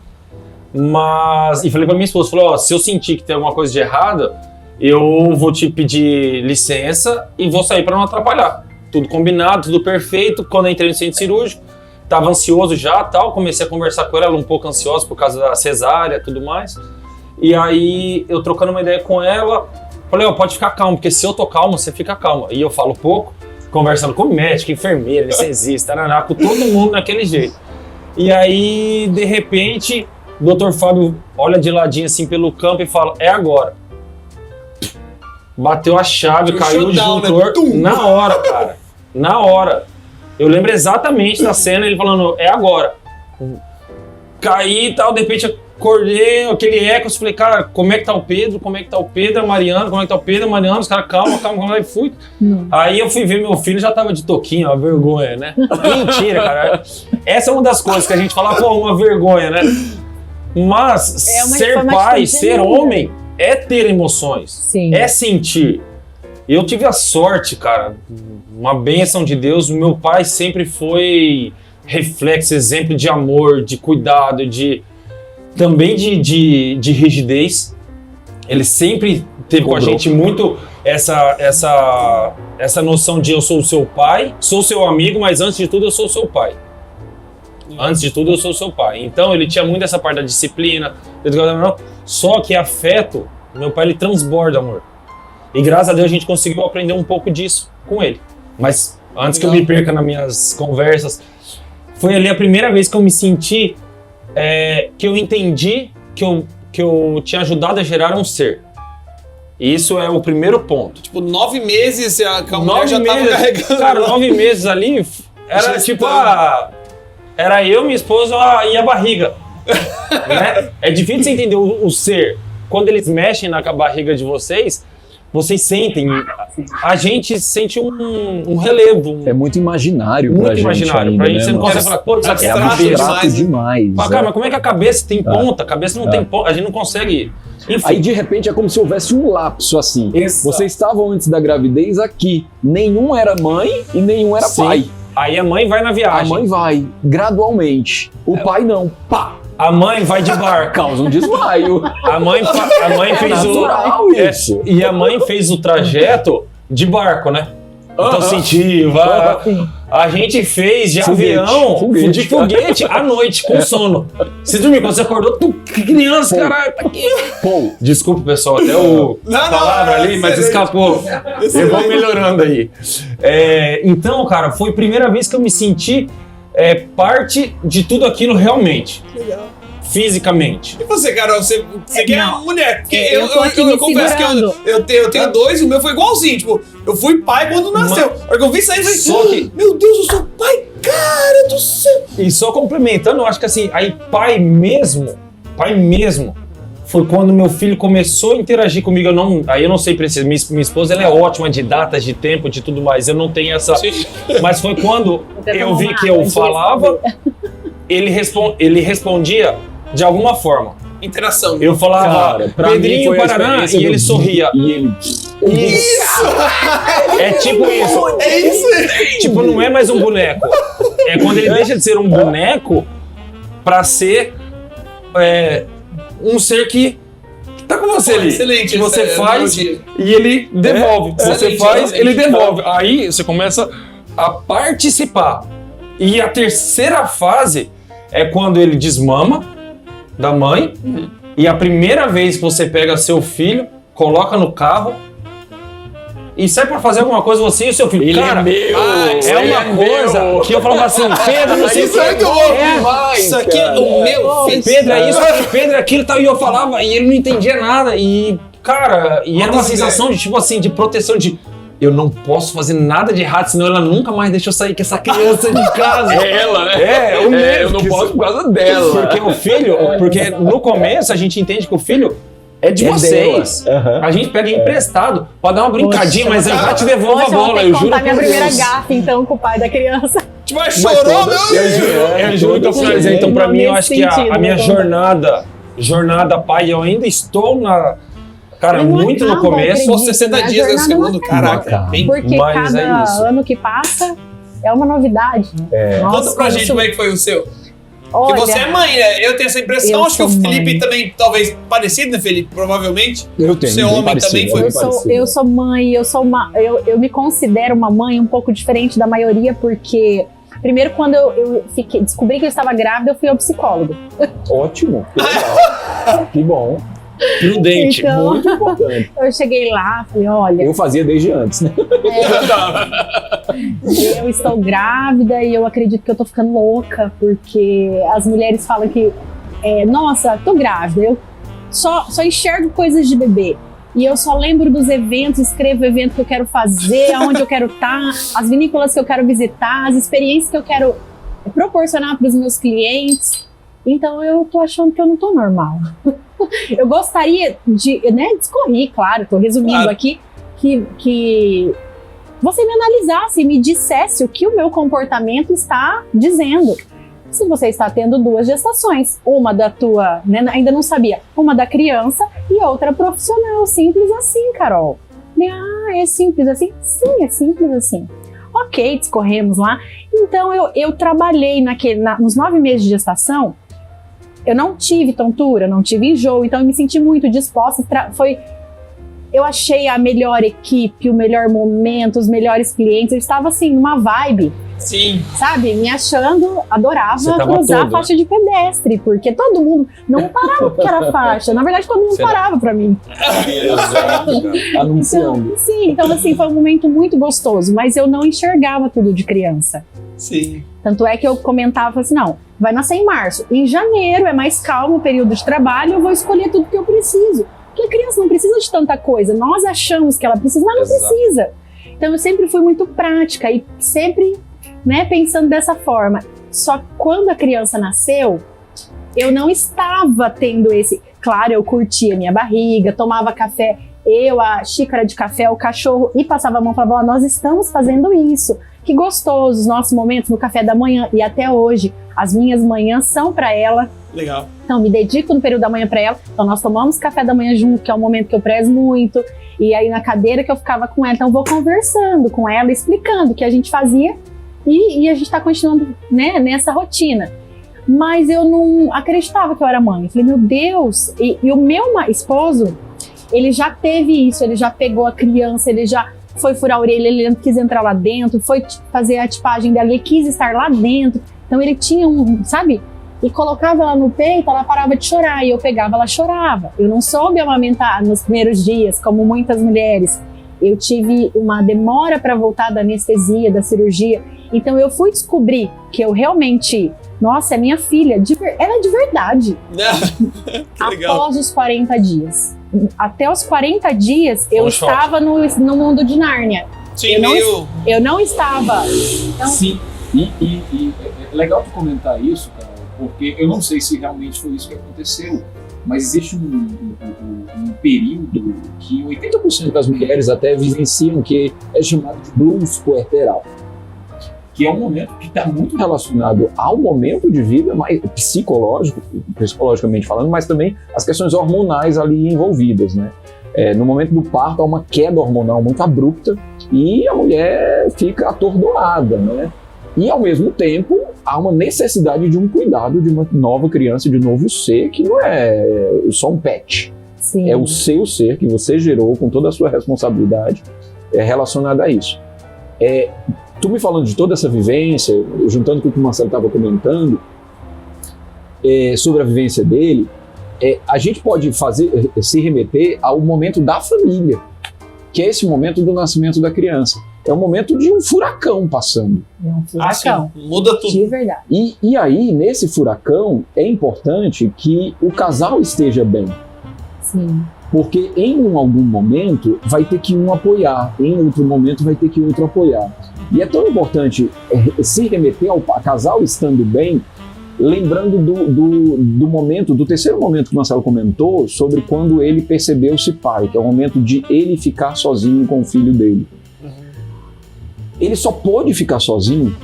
E falei pra minha esposa, se eu sentir que tem alguma coisa de errada, eu vou te pedir licença e vou sair pra não atrapalhar. Tudo combinado, tudo perfeito. Quando eu entrei no centro cirúrgico, tava ansioso já, tal, comecei a conversar com ela um pouco ansiosa por causa da cesárea e tudo mais. E aí, eu trocando uma ideia com ela, falei, pode ficar calmo, porque se eu tô calmo, você fica calma. E eu falo pouco, conversando com médico, enfermeira, anestesista, com todo mundo daquele jeito. E aí, de repente, o Dr. Fábio olha de ladinho assim pelo campo e fala, é agora. Bateu a chave, caiu o disjuntor, na hora, cara, na hora. Eu lembro exatamente da cena, ele falando, é agora. Caí e tal, de repente acordei, aquele eco, eu falei, cara, como é que tá o Pedro? Como é que tá o Pedro, a Mariana? Como é que tá o Pedro, a Mariana? Os caras, calma, e fui. Aí eu fui ver meu filho, já tava de toquinho, uma vergonha, né? Mentira, cara. Essa é uma das coisas que a gente fala, uma vergonha, né? Mas ser pai, ser homem, é ter emoções, Sim. É sentir. Eu tive a sorte, cara, uma bênção de Deus, o meu pai sempre foi reflexo, exemplo de amor, de cuidado, também de rigidez. Ele sempre teve com a gente muito essa noção de eu sou o seu pai, sou seu amigo, mas antes de tudo eu sou o seu pai. Antes de tudo eu sou o seu pai. Então ele tinha muito essa parte da disciplina, só que afeto, meu pai ele transborda amor. E graças a Deus a gente conseguiu aprender um pouco disso com ele. Mas antes que eu me perca nas minhas conversas, foi ali a primeira vez que eu me senti, que eu entendi que eu tinha ajudado a gerar um ser. Isso é o primeiro ponto. Tipo, 9 meses a mulher já tava carregando. Cara, 9 meses ali, era tipo era eu, minha esposa e a barriga. Né? É difícil você entender o ser. Quando eles mexem na barriga de vocês sentem, a gente sente um relevo. É muito imaginário muito pra gente. Muito imaginário. Ainda, pra gente, você não consegue falar, pô, isso aqui é abstrato demais. Cara, mas como é que a cabeça tem ponta? A cabeça não tem ponta, a gente não consegue. Enfim. Aí de repente é como se houvesse um lapso assim. Exato. Vocês estavam antes da gravidez aqui. Nenhum era mãe e nenhum era pai. Aí a mãe vai na viagem. A mãe vai, gradualmente. O pai não. Pá! A mãe vai de barco. Causa um desmaio. A mãe fez natural isso. E a mãe fez o trajeto de barco, né? Então sentiu, a gente fez de avião, de foguete à noite, com sono. Você dormiu, quando você acordou, criança, caralho. Desculpa, pessoal, até palavra ali, mas escapou. Eu vou melhorando aí. Então, cara, foi a primeira vez que eu me senti parte de tudo aquilo realmente. Legal. Fisicamente. E você, Carol, você quer uma mulher? Porque eu confesso que eu tenho 2 e o meu foi igualzinho. Tipo, eu fui pai quando nasceu. A hora que eu vi sair, eu falei, meu Deus, eu sou pai, cara do céu. E só complementando, eu acho que assim, aí pai mesmo, foi quando meu filho começou a interagir comigo. Eu não sei preciso. Minha esposa ela é ótima de datas, de tempo, de tudo mais. Eu não tenho essa. Sim. Mas foi quando eu vi que eu falava, ele respondia de alguma forma. Interação. Eu falava, cara, Pedrinho Paraná, e ele sorria. E ele... Isso! É tipo isso. É isso. Tipo, não é mais um boneco. É quando ele deixa de ser um boneco pra ser um ser que tá com você ali. Excelente. Que você faz e ele devolve. Você faz, ele devolve. Aí você começa a participar. E a terceira fase é quando ele desmama da mãe e a primeira vez que você pega seu filho, coloca no carro e sai pra fazer alguma coisa você e o seu filho. Ele cara, é meu! é uma coisa que eu falava assim, Pedro, não sei o Isso é que. muito bom. Isso aqui é o meu filho. Pedro é isso, Pedro é aquilo e tal. E eu falava e ele não entendia nada. E, cara, e era uma sensação de, tipo assim, de proteção, de eu não posso fazer nada de errado, senão ela nunca mais deixa eu sair com essa criança de casa. É ela, né? Eu não posso por causa dela. Porque o filho, porque no começo a gente entende que o filho é de vocês. A gente pega emprestado, pode dar uma brincadinha, mas eu já te devolvo a bola, eu juro por minha Deus. primeira gafe, então, com o pai da criança. Mas chorou, meu Deus! Eu juro que eu finalizei. Então, pra mim, eu acho que a minha sentido, jornada pai, eu ainda estou cara, Não muito no acaba, começo. Só 60 A dias da jornada não segundo, acaba. caraca. Bem... Porque Mas é cada isso. ano que passa é uma novidade. Né? Conta pra gente como é que foi o seu. Porque Olha, você é mãe, né? Eu tenho essa impressão. eu Acho que o sou Felipe mãe. também, talvez, parecido, né, Felipe? Provavelmente. Eu tenho. Seu bem homem parecido, também foi- bem eu parecido. sou mãe, eu me considero uma mãe um pouco diferente da maioria, porque primeiro quando eu descobri que eu estava grávida, eu fui ao psicólogo. Ótimo, que legal. Que bom, Prudente. Então, muito importante. eu cheguei lá, falei, olha, Eu fazia desde antes, né? eu estou grávida e eu acredito que eu tô ficando louca, porque as mulheres falam que, nossa, tô grávida, eu só enxergo coisas de bebê. E eu só lembro dos eventos, escrevo o evento que eu quero fazer, aonde eu quero estar, as vinícolas que eu quero visitar, as experiências que eu quero proporcionar para os meus clientes. Então eu tô achando que eu não tô normal. Eu gostaria de, discorrer, claro, tô resumindo Claro. aqui, que você me analisasse e me dissesse o que o meu comportamento está dizendo. Se você está tendo 2 gestações, uma da tua, ainda não sabia, uma da criança e outra profissional, simples assim, Carol. É simples assim? Sim, é simples assim. Ok, discorremos lá. Então eu trabalhei nos 9 meses de gestação, eu não tive tontura, não tive enjoo, então eu me senti muito disposta. Eu achei a melhor equipe, o melhor momento, os melhores clientes. Eu estava assim, numa vibe, Sim. sabe? Me achando, adorava Você tava cruzar todo, a faixa de pedestre, porque todo mundo não parava porque era faixa. Na verdade, todo mundo Será? parava pra mim. Anunciando. Então, sim, então assim, foi um momento muito gostoso, mas eu não enxergava tudo de criança. Sim. Tanto é que eu comentava assim, não, vai nascer em março. Em janeiro é mais calmo o período de trabalho, eu vou escolher tudo que eu preciso. Porque a criança não precisa de tanta coisa. Nós achamos que ela precisa, mas não Exato. precisa. Então eu sempre fui muito prática e sempre, pensando dessa forma. Só que quando a criança nasceu, eu não estava tendo esse... Claro, eu curtia minha barriga, tomava café, a xícara de café, o cachorro, e passava a mão e falava, nós estamos fazendo isso. Que gostoso os nossos momentos no café da manhã. E até hoje, as minhas manhãs são para ela. Legal. Então, me dedico no período da manhã para ela. Então, nós tomamos café da manhã junto, que é um momento que eu prezo muito. E aí, na cadeira que eu ficava com ela. Então, eu vou conversando com ela, explicando o que a gente fazia. E a gente está continuando, nessa rotina. Mas eu não acreditava que eu era mãe. Eu falei, meu Deus. E o meu esposo, ele já teve isso. Ele já pegou a criança, ele já foi furar a orelha, ele quis entrar lá dentro, foi fazer a tipagem dela, ele quis estar lá dentro. Então, ele tinha sabe? E colocava ela no peito, ela parava de chorar, e eu pegava, ela chorava. Eu não soube amamentar nos primeiros dias, como muitas mulheres. Eu tive uma demora para voltar da anestesia, da cirurgia. Então eu fui descobrir que eu realmente, nossa, é minha filha, ela é de verdade. Que legal. Após os 40 dias. Até os 40 dias, eu Foi um estava no mundo de Nárnia. Sim, eu não- meio... Eu não estava. Então, Sim, e é legal tu comentar isso, Carol, porque eu não sei se realmente foi isso que aconteceu, mas existe um período que 80% das mulheres até vivenciam que é chamado de blues puerperal, que é um momento que está muito relacionado ao momento de vida, mais psicologicamente falando, mas também as questões hormonais ali envolvidas, né? No momento do parto há uma queda hormonal muito abrupta e a mulher fica atordoada, né? E ao mesmo tempo há uma necessidade de um cuidado de uma nova criança, de um novo ser que não é só um pet. sim. É o seu ser que você gerou com toda a sua responsabilidade relacionada a isso. Tu me falando de toda essa vivência, juntando com o que o Marcelo estava comentando, sobre a vivência dele, a gente pode se remeter ao momento da família, que é esse momento do nascimento da criança. É o momento de um furacão passando. É um furacão. Sim, muda tudo. De verdade. E aí, nesse furacão, é importante que o casal esteja bem. Sim. Porque em algum momento vai ter que um apoiar, em outro momento vai ter que outro apoiar. E é tão importante se remeter ao casal estando bem, lembrando do momento, do terceiro momento que o Marcelo comentou, sobre quando ele percebeu-se pai, que é o momento de ele ficar sozinho com o filho dele. Ele só pôde ficar sozinho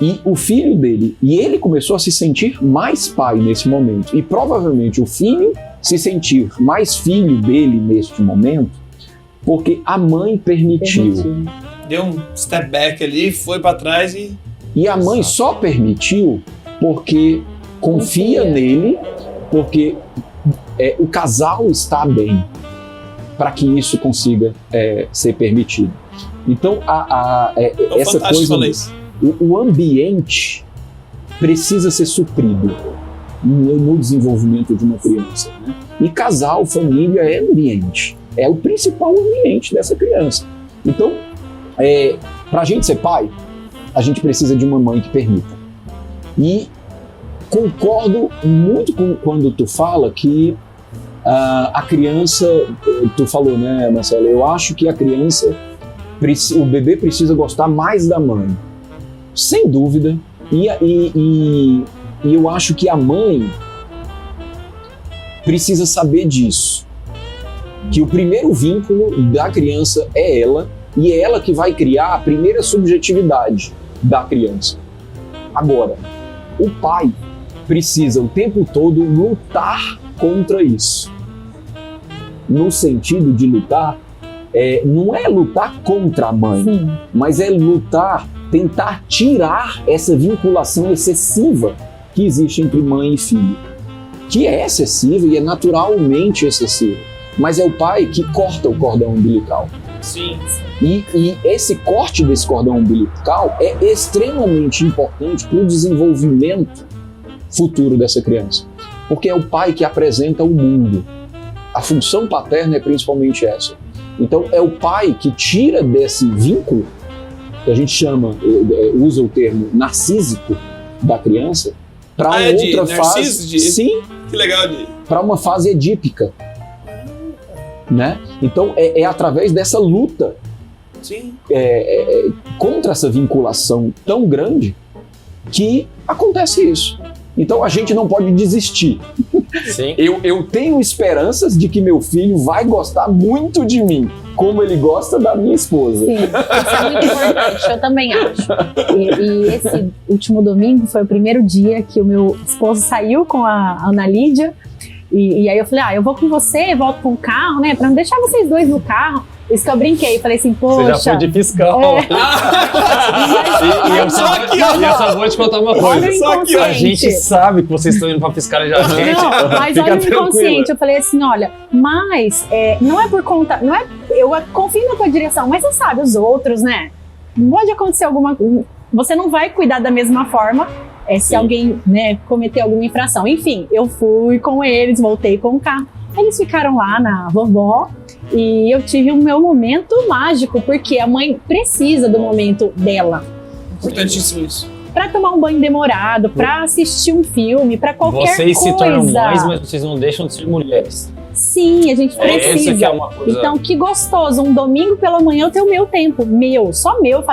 e o filho dele, e ele começou a se sentir mais pai nesse momento. E provavelmente o filho se sentir mais filho dele neste momento, porque a mãe permitiu. Deu um step back ali, foi pra trás e... E a mãe só permitiu porque confia nele, porque o casal está bem, para que isso consiga ser permitido. Então, essa coisa, o ambiente precisa ser suprido no desenvolvimento de uma criança, né? E casal, família é ambiente, é o principal ambiente dessa criança. Então, para a gente ser pai, a gente precisa de uma mãe que permita. E concordo muito com quando tu fala que a criança, tu falou, né, Marcelo? Eu acho que a criança, o bebê precisa gostar mais da mãe, sem dúvida. E eu acho que a mãe precisa saber disso, que o primeiro vínculo da criança é ela, e é ela que vai criar a primeira subjetividade da criança. Agora, o pai precisa o tempo todo lutar contra isso. No sentido de lutar, não é lutar contra a mãe, sim, mas é lutar, tentar tirar essa vinculação excessiva que existe entre mãe e filho, que é excessiva e é naturalmente excessiva, mas é o pai que corta o cordão umbilical. Sim. E esse corte desse cordão umbilical é extremamente importante para o desenvolvimento futuro dessa criança, porque é o pai que apresenta o mundo. A função paterna é principalmente essa. Então é o pai que tira desse vínculo, que a gente chama, usa o termo narcísico da criança, para outra fase. Sim. Que legal. Para uma fase edípica. Né? Então é através dessa luta, sim, contra essa vinculação tão grande que acontece isso. Então a gente não pode desistir. Sim. Eu tenho esperanças de que meu filho vai gostar muito de mim, como ele gosta da minha esposa. Sim, isso é muito importante, eu também acho. E esse último domingo foi o primeiro dia que o meu esposo saiu com a Ana Lídia. E aí eu falei, eu vou com você, volto com o carro, né? Pra não deixar vocês dois no carro. Isso que eu brinquei, falei assim, poxa... Você já foi de fiscal. E eu só vou te contar uma coisa. A gente sabe que vocês estão indo pra fiscalizar a gente. Não, mas olha o inconsciente. Eu falei assim, olha, mas não é por conta... eu confio na tua direção, mas você sabe, os outros, né? Pode acontecer alguma coisa. Você não vai cuidar da mesma forma se alguém, né, cometer alguma infração. Enfim, eu fui com eles, voltei com o carro. Eles ficaram lá na vovó e eu tive o meu momento mágico, porque a mãe precisa do momento dela. Importantíssimo isso. Pra tomar um banho demorado, pra assistir um filme, pra qualquer coisa. Vocês se tornam mães, mas vocês não deixam de ser mulheres. Sim, a gente precisa. Essa que é uma coisa... Então, que gostoso, um domingo pela manhã eu tenho o meu tempo, só meu,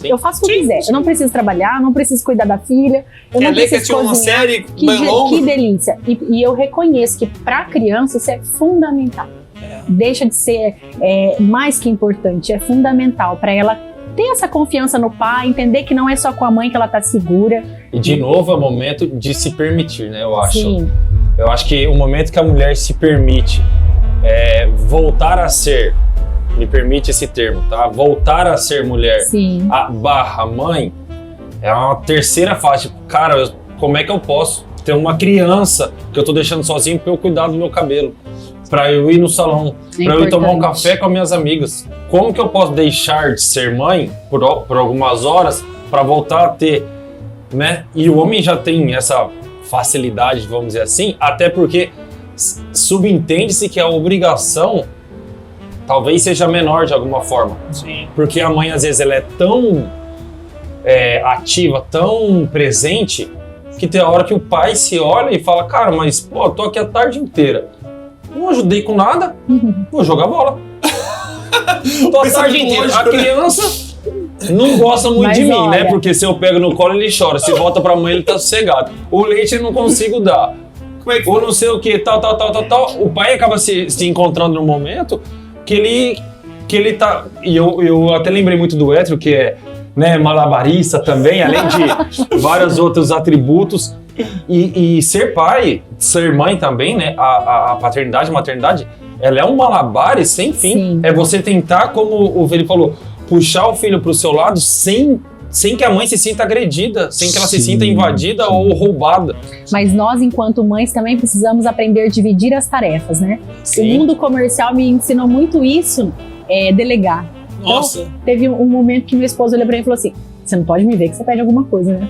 eu faço o que quiser. Eu não preciso trabalhar, não preciso cuidar da filha, eu não preciso cozinhar. Uma série que delícia. E eu reconheço que pra criança isso é fundamental. Deixa de ser mais que importante, é fundamental para ela ter essa confiança no pai, entender que não é só com a mãe que ela tá segura. E de novo é o momento de se permitir, né? Eu acho. Sim. Eu acho que o momento que a mulher se permite voltar a ser, me permite esse termo, tá? Voltar a ser mulher, sim, barra mãe, é uma terceira fase. Tipo, cara, como é que eu posso ter uma criança que eu tô deixando sozinho pra eu cuidar do meu cabelo? Pra eu ir no salão, pra eu ir tomar um café com as minhas amigas. Como que eu posso deixar de ser mãe por algumas horas pra voltar a ter, né? E o homem já tem essa facilidade, vamos dizer assim, até porque subentende-se que a obrigação talvez seja menor de alguma forma. Sim. Porque a mãe, às vezes, ela é tão ativa, tão presente, que tem a hora que o pai se olha e fala, cara, mas, pô, tô aqui a tarde inteira. Não ajudei com nada, vou jogar bola. Tô a tarde inteira. A criança não gosta muito Mas de mim, olha, né? Porque se eu pego no colo, ele chora. Se volta pra mãe, ele tá sossegado. O leite eu não consigo dar. Como é que Ou não sei o que, tal. O pai acaba se encontrando num momento que ele tá... E eu até lembrei muito do Hétero, que é, né, malabarista também, além de vários outros atributos. E ser pai, ser mãe também, né? A paternidade, a maternidade, ela é um malabar sem fim. Sim. É você tentar, como o Felipe falou, puxar o filho pro seu lado sem que a mãe se sinta agredida, sem que ela se sinta invadida ou roubada. Mas nós, enquanto mães, também precisamos aprender a dividir as tarefas, né? O mundo comercial me ensinou muito isso, delegar. Nossa. Então, teve um momento que meu esposo olhou pra mim e falou assim, você não pode me ver que você pede alguma coisa, né?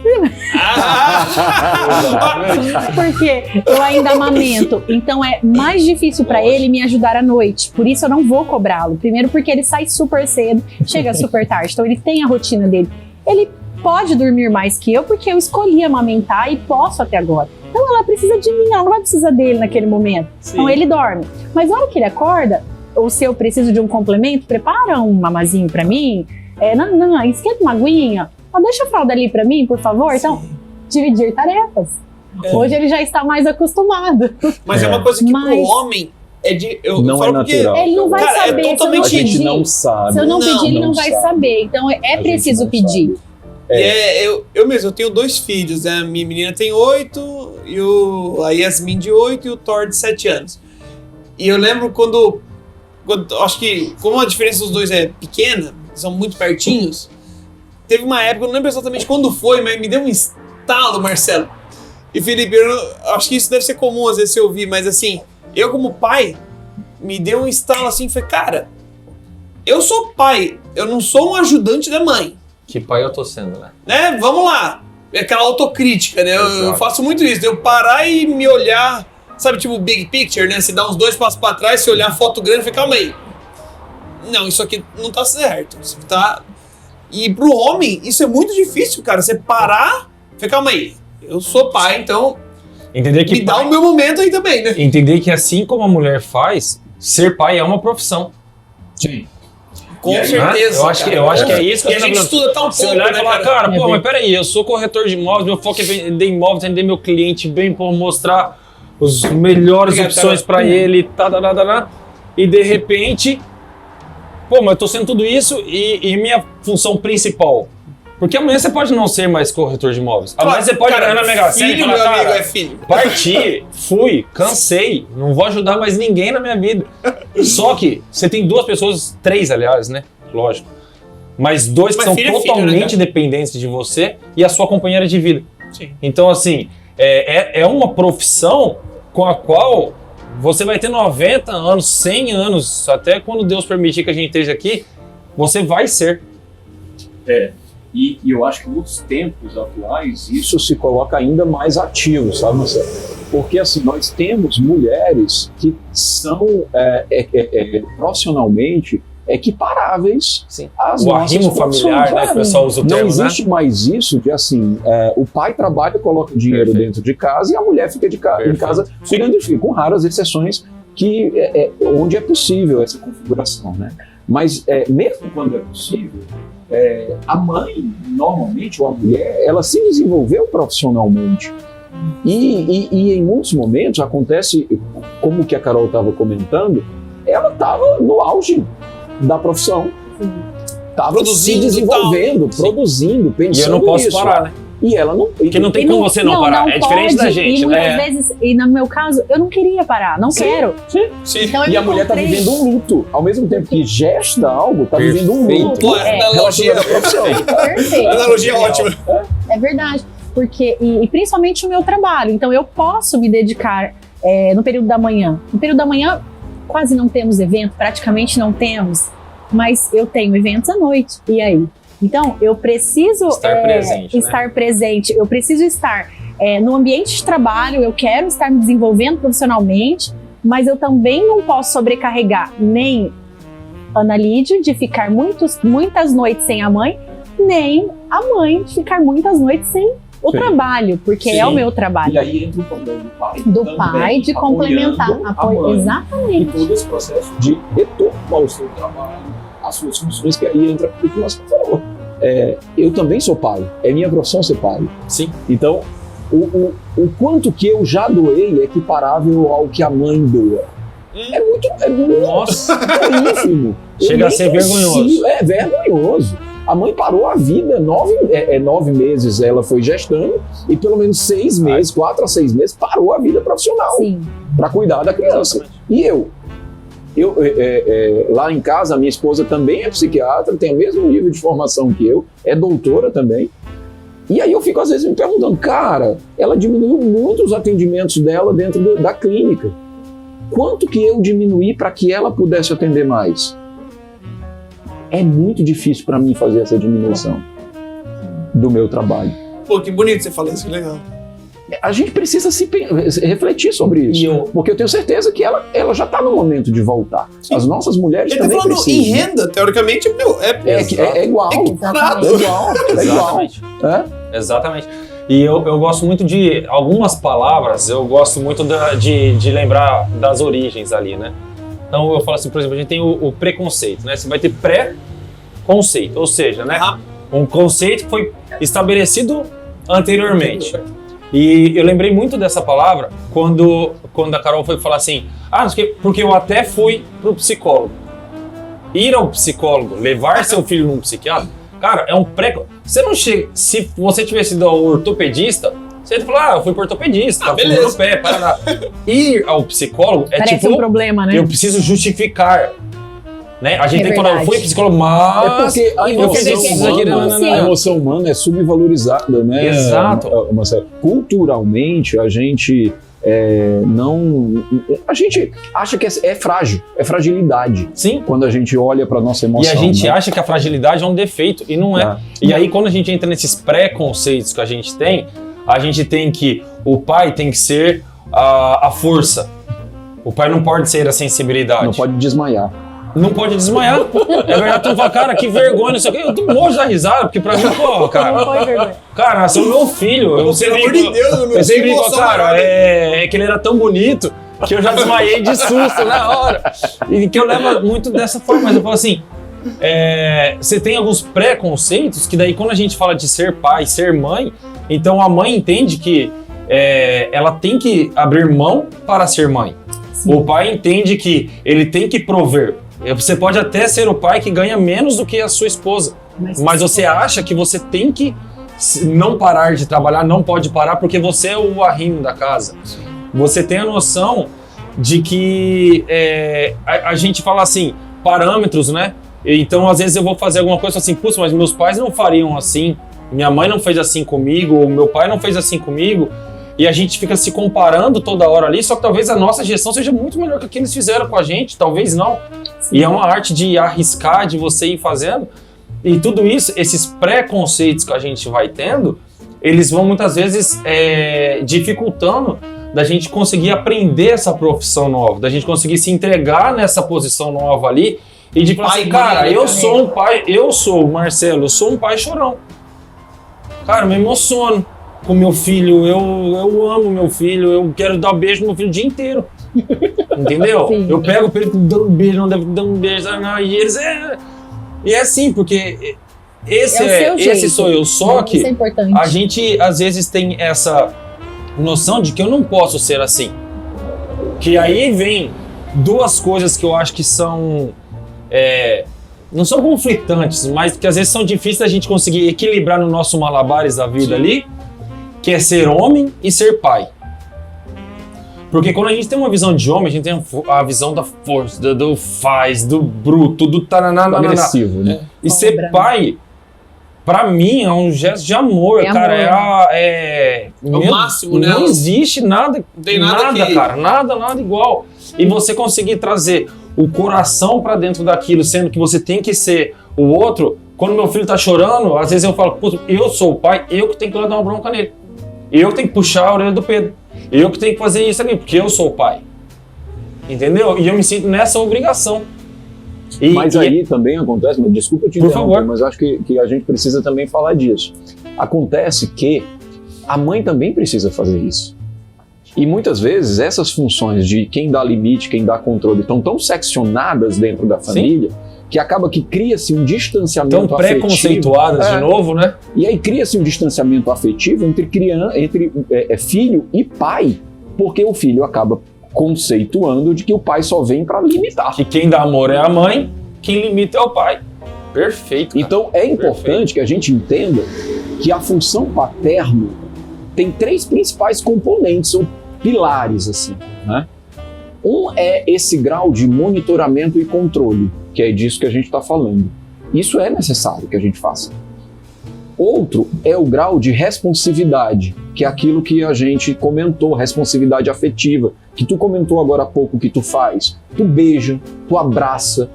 Porque eu ainda amamento, então é mais difícil pra ele me ajudar à noite. Por isso eu não vou cobrá-lo. Primeiro porque ele sai super cedo, chega super tarde, então ele tem a rotina dele. Ele pode dormir mais que eu porque eu escolhi amamentar e posso até agora. Então ela precisa de mim, ela não vai precisar dele naquele momento. Sim. Então ele dorme. Mas na hora que ele acorda, ou se eu preciso de um complemento, prepara um mamazinho pra mim. Não, esquenta uma aguinha. Deixa a fralda ali pra mim, por favor. Sim. Então, dividir tarefas. Hoje ele já está mais acostumado. Mas é uma coisa que Mas- pro homem é de... Eu Não falo é porque... natural. Ele não vai Cara, é saber. Se eu não totalmente- A gente pedir, não sabe. se eu não pedir, ele não não vai sabe. saber. Então é A gente preciso não pedir. sabe. Eu mesmo, eu tenho 2 filhos, né? A minha menina tem 8, e a Yasmin de 8 e o Thor de 7 anos. E eu lembro quando acho que, como a diferença dos dois é pequena, são muito pertinhos, teve uma época, eu não lembro exatamente quando foi, mas me deu um estalo, Marcelo. E Felipe, eu acho que isso deve ser comum às vezes você ouvir, mas assim, eu como pai, me deu um estalo assim, falei, cara, eu sou pai, eu não sou um ajudante da mãe. Que pai eu tô sendo, né? Né? Vamos lá. É aquela autocrítica, né? Eu Exato. faço muito isso, de eu parar e me olhar, sabe, tipo big picture, né? Você dá uns 2 passos pra trás, você olhar a foto grande e fica, calma aí. Não, isso aqui não tá certo. Isso tá... E pro homem, isso é muito difícil, cara. Você parar e ficar, calma aí. Eu sou pai, então Entender que me dá o meu momento aí também, né? Entender que assim como a mulher faz, ser pai é uma profissão. Sim. Com Né? certeza. Eu acho que é isso que E a gente estuda tão Você pouco, olhar e né, falar, cara? cara, pô, mas peraí, eu sou corretor de imóveis, meu foco é vender imóveis, atender meu cliente bem, pô, mostrar as melhores Obrigado, opções cara. pra ele, e de repente, pô, mas eu tô sendo tudo isso e minha função principal. Porque amanhã você pode não ser mais corretor de imóveis. Amanhã você pode ganhar na Mega Sena e filho, falar, meu amigo, cara, é filho. parti, fui, cansei, não vou ajudar mais ninguém na minha vida. Só que você tem 2 pessoas, 3 aliás, né? Lógico. Mas 2 que Mas são filho é filho, totalmente né, cara? dependentes de você e a sua companheira de vida. Sim. Então, assim, é uma profissão com a qual você vai ter 90 anos, 100 anos, até quando Deus permitir que a gente esteja aqui, você vai ser. E eu acho que nos tempos atuais Isso se coloca ainda mais ativo, sabe, Marcelo? Porque assim, nós temos mulheres que são profissionalmente equiparáveis Sim. às O nossas arrimo familiar, né? Que o pessoal usa o Não termo, né? existe mais isso de assim, o pai trabalha, coloca o dinheiro Perfeito. dentro de casa e a mulher fica em Perfeito. casa cuidando do filho, com raras exceções que onde é possível essa configuração, né? Mas mesmo quando é possível, a mãe, normalmente, ou a mulher, ela se desenvolveu profissionalmente. E em muitos momentos acontece, como que a Carol estava comentando, ela estava no auge da profissão. Estava se Produzindo, desenvolvendo, tal. produzindo, E pensando eu não posso nisso. parar, né? E ela não... Porque não tem E como você não parar. É diferente da pode, gente, e muitas né? vezes, e no meu caso, eu não queria parar, não quero. Sim. Então eu E a me mulher está encontrei- vivendo um luto. Ao mesmo tempo que gesta algo, está vivendo um Perfeito. luto. Pô, analogia, relacionado à profissão. Perfeito. analogia ótima. É verdade. Porque, e principalmente o meu trabalho. Então eu posso me dedicar no período da manhã. No período da manhã, quase não temos evento, praticamente não temos. Mas eu tenho eventos à noite. E aí? Então, eu preciso Estar presente, né? estar presente. Eu preciso estar no ambiente de trabalho. Eu quero estar me desenvolvendo profissionalmente. mas eu também não posso sobrecarregar nem Ana Lídia de ficar muitas noites sem a mãe, nem a mãe de ficar muitas noites sem o trabalho, porque é o meu trabalho. E aí entra o papel do pai. Do pai de complementar. Exatamente. E todo esse processo de retomar o seu trabalho, as suas funções, que aí entra o que você falou. Eu também sou pai, é minha profissão ser pai. Sim. Então, o quanto que eu já doei é equiparável ao que a mãe doa. É muito Nossa. ínfimo. Chega a ser vergonhoso. É vergonhoso. A mãe parou a vida, 9 meses ela foi gestando e pelo menos 6 meses, 4 a 6 meses, parou a vida profissional para cuidar da criança. E eu lá em casa, a minha esposa também é psiquiatra, tem o mesmo nível de formação que eu, é doutora também. E aí eu fico às vezes me perguntando, cara, ela diminuiu muito os atendimentos dela dentro da clínica. Quanto que eu diminuí para que ela pudesse atender mais? É muito difícil para mim fazer essa diminuição do meu trabalho. Pô, que bonito você falar isso, que legal. A gente precisa refletir sobre isso, porque eu tenho certeza que ela já está no momento de voltar. Sim. As nossas mulheres ele também precisam. Ele tá falando em renda, teoricamente, é igual. É igual. Exatamente. E eu gosto muito de algumas palavras, eu gosto muito de lembrar das origens ali, né? Então eu falo assim, por exemplo, a gente tem o preconceito, né? Você vai ter pré-conceito, ou seja, né? Um conceito que foi estabelecido anteriormente. E eu lembrei muito dessa palavra quando a Carol foi falar assim, porque eu até fui pro psicólogo. Ir ao psicólogo, levar seu filho num psiquiatra, cara, é um você não chega, se você tivesse ido ao ortopedista, você ia falar, eu fui pro ortopedista, beleza. No pé, para Ir ao psicólogo é parece tipo um problema, né? Eu preciso justificar. Né? A gente tem que falar, eu fui psicólogo, mas... É porque a emoção humana é subvalorizada, né? Exato. Marcelo, culturalmente, a gente a gente acha que é frágil, é fragilidade. Sim. Quando a gente olha para nossa emoção. E a gente acha que a fragilidade é um defeito, e não é. E aí, quando a gente entra nesses preconceitos que a gente tem que o pai tem que ser a força. O pai não pode ser a sensibilidade. Não pode desmaiar. Não pode desmaiar. É verdade, tu fala, cara, que vergonha, não sei o quê. Eu tô morro da risada, porque pra mim, porra, cara. Não foi vergonha. Cara, nasceu meu filho. Eu sempre digo, cara, é que ele era tão bonito que eu já desmaiei de susto na hora. E que eu levo muito dessa forma. Mas eu falo assim, você tem alguns preconceitos que daí quando a gente fala de ser pai, ser mãe, então a mãe entende que ela tem que abrir mão para ser mãe. Sim. O pai entende que ele tem que prover. Você pode até ser o pai que ganha menos do que a sua esposa, mas você acha que você tem que não parar de trabalhar, não pode parar porque você é o arrimo da casa. Você tem a noção de que a gente fala assim, parâmetros, né? Então às vezes eu vou fazer alguma coisa assim, putz, mas meus pais não fariam assim, minha mãe não fez assim comigo, ou meu pai não fez assim comigo. E a gente fica se comparando toda hora ali, só que talvez a nossa gestão seja muito melhor que o que eles fizeram com a gente, talvez não. Sim. E é uma arte de arriscar, de você ir fazendo. E tudo isso, esses preconceitos que a gente vai tendo, eles vão muitas vezes dificultando da gente conseguir aprender essa profissão nova, da gente conseguir se entregar nessa posição nova ali e de falar assim, cara, eu sou um pai, eu sou o Marcelo, eu sou um pai chorão. Cara, eu me emociono com meu filho, eu amo meu filho, eu quero dar um beijo no meu filho o dia inteiro. Entendeu? Sim. Eu pego o filho dando um beijo, não deve dar um beijo, não, e eles E é assim, porque esse sou eu, só que a gente às vezes tem essa noção de que eu não posso ser assim. Que aí vem duas coisas que eu acho que são não são conflitantes, mas que às vezes são difíceis da gente conseguir equilibrar no nosso malabares da vida. Sim. Ali, que é ser homem e ser pai. Porque quando a gente tem uma visão de homem, a gente tem a visão da força, do faz, do bruto, do taraná, agressivo, né? E ser pai, pra mim, é um gesto de amor, cara. É o máximo, né? Não existe nada, não tem nada cara, nada igual. E você conseguir trazer o coração pra dentro daquilo, sendo que você tem que ser o outro. Quando meu filho tá chorando, às vezes eu falo, putz, eu sou o pai, eu que tenho que ir lá dar uma bronca nele. Eu tenho que puxar a orelha do Pedro. Eu que tenho que fazer isso aqui, porque eu sou o pai. entendeu? E eu me sinto nessa obrigação. Mas aí também acontece, desculpa te interromper, mas acho que a gente precisa também falar disso. Acontece que a mãe também precisa fazer isso. E muitas vezes essas funções de quem dá limite, quem dá controle, estão tão seccionadas dentro da família, que acaba que cria-se um distanciamento afetivo. Tão preconceituadas de novo, né? E aí cria-se um distanciamento afetivo entre filho e pai, porque o filho acaba conceituando de que o pai só vem para limitar. Que quem dá amor é a mãe, quem limita é o pai. Perfeito. Cara. Então é importante que a gente entenda que a função paterna tem 3 principais componentes ou pilares, assim, né? Um é esse grau de monitoramento e controle, que é disso que a gente está falando. Isso é necessário que a gente faça. Outro é o grau de responsividade, que é aquilo que a gente comentou, responsividade afetiva, que tu comentou agora há pouco que tu faz. Tu beija, tu abraça.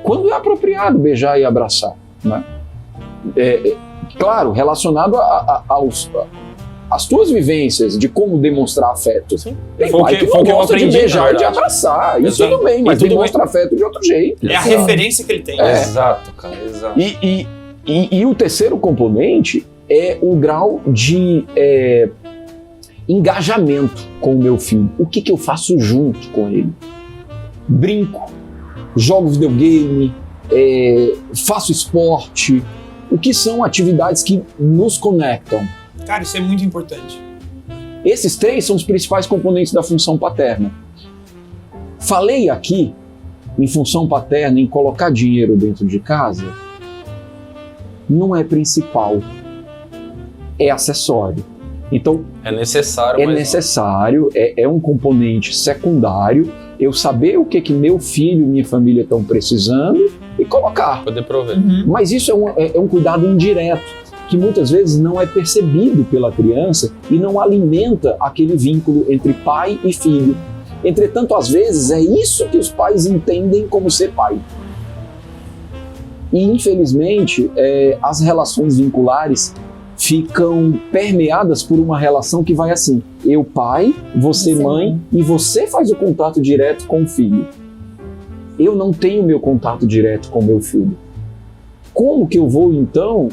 Quando é apropriado beijar e abraçar, né? Claro, relacionado às tuas vivências de como demonstrar afeto. Sim. Tem pai que não gosta de beijar e de abraçar. Isso tudo bem, mas demonstra afeto de outro jeito. É a referência que ele tem. Exato, cara. Exato. E o terceiro componente é o grau de engajamento com o meu filho. O que eu faço junto com ele? Brinco, jogo videogame, faço esporte. O que são atividades que nos conectam? Cara, isso é muito importante. Esses 3 são os principais componentes da função paterna. Falei aqui em função paterna, em colocar dinheiro dentro de casa, não é principal, é acessório. Então, é necessário. É um componente secundário, eu saber o que meu filho e minha família estão precisando e colocar. Poder prover. Mas isso é um cuidado indireto, que muitas vezes não é percebido pela criança e não alimenta aquele vínculo entre pai e filho. Entretanto, às vezes, é isso que os pais entendem como ser pai. E, infelizmente, as relações vinculares ficam permeadas por uma relação que vai assim: eu pai, você mãe, e você faz o contato direto com o filho. Eu não tenho meu contato direto com meu filho. Como que eu vou, então,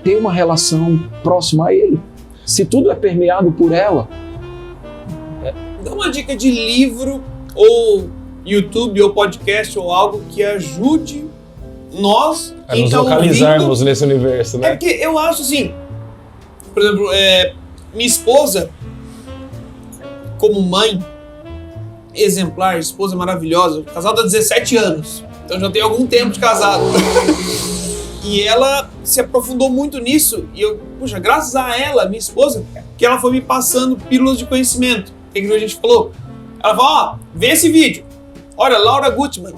ter uma relação próxima a ele? Se tudo é permeado por ela. Dá uma dica de livro, ou YouTube, ou podcast, ou algo que ajude nós a nos localizarmos nesse universo, né? É porque eu acho assim, por exemplo, minha esposa, como mãe exemplar, esposa maravilhosa, casada há 17 anos, então já tem algum tempo de casado. E ela se aprofundou muito nisso, e eu, puxa, graças a ela, minha esposa, que ela foi me passando pílulas de conhecimento. O que a gente falou? Ela falou, vê esse vídeo, olha, Laura Gutman,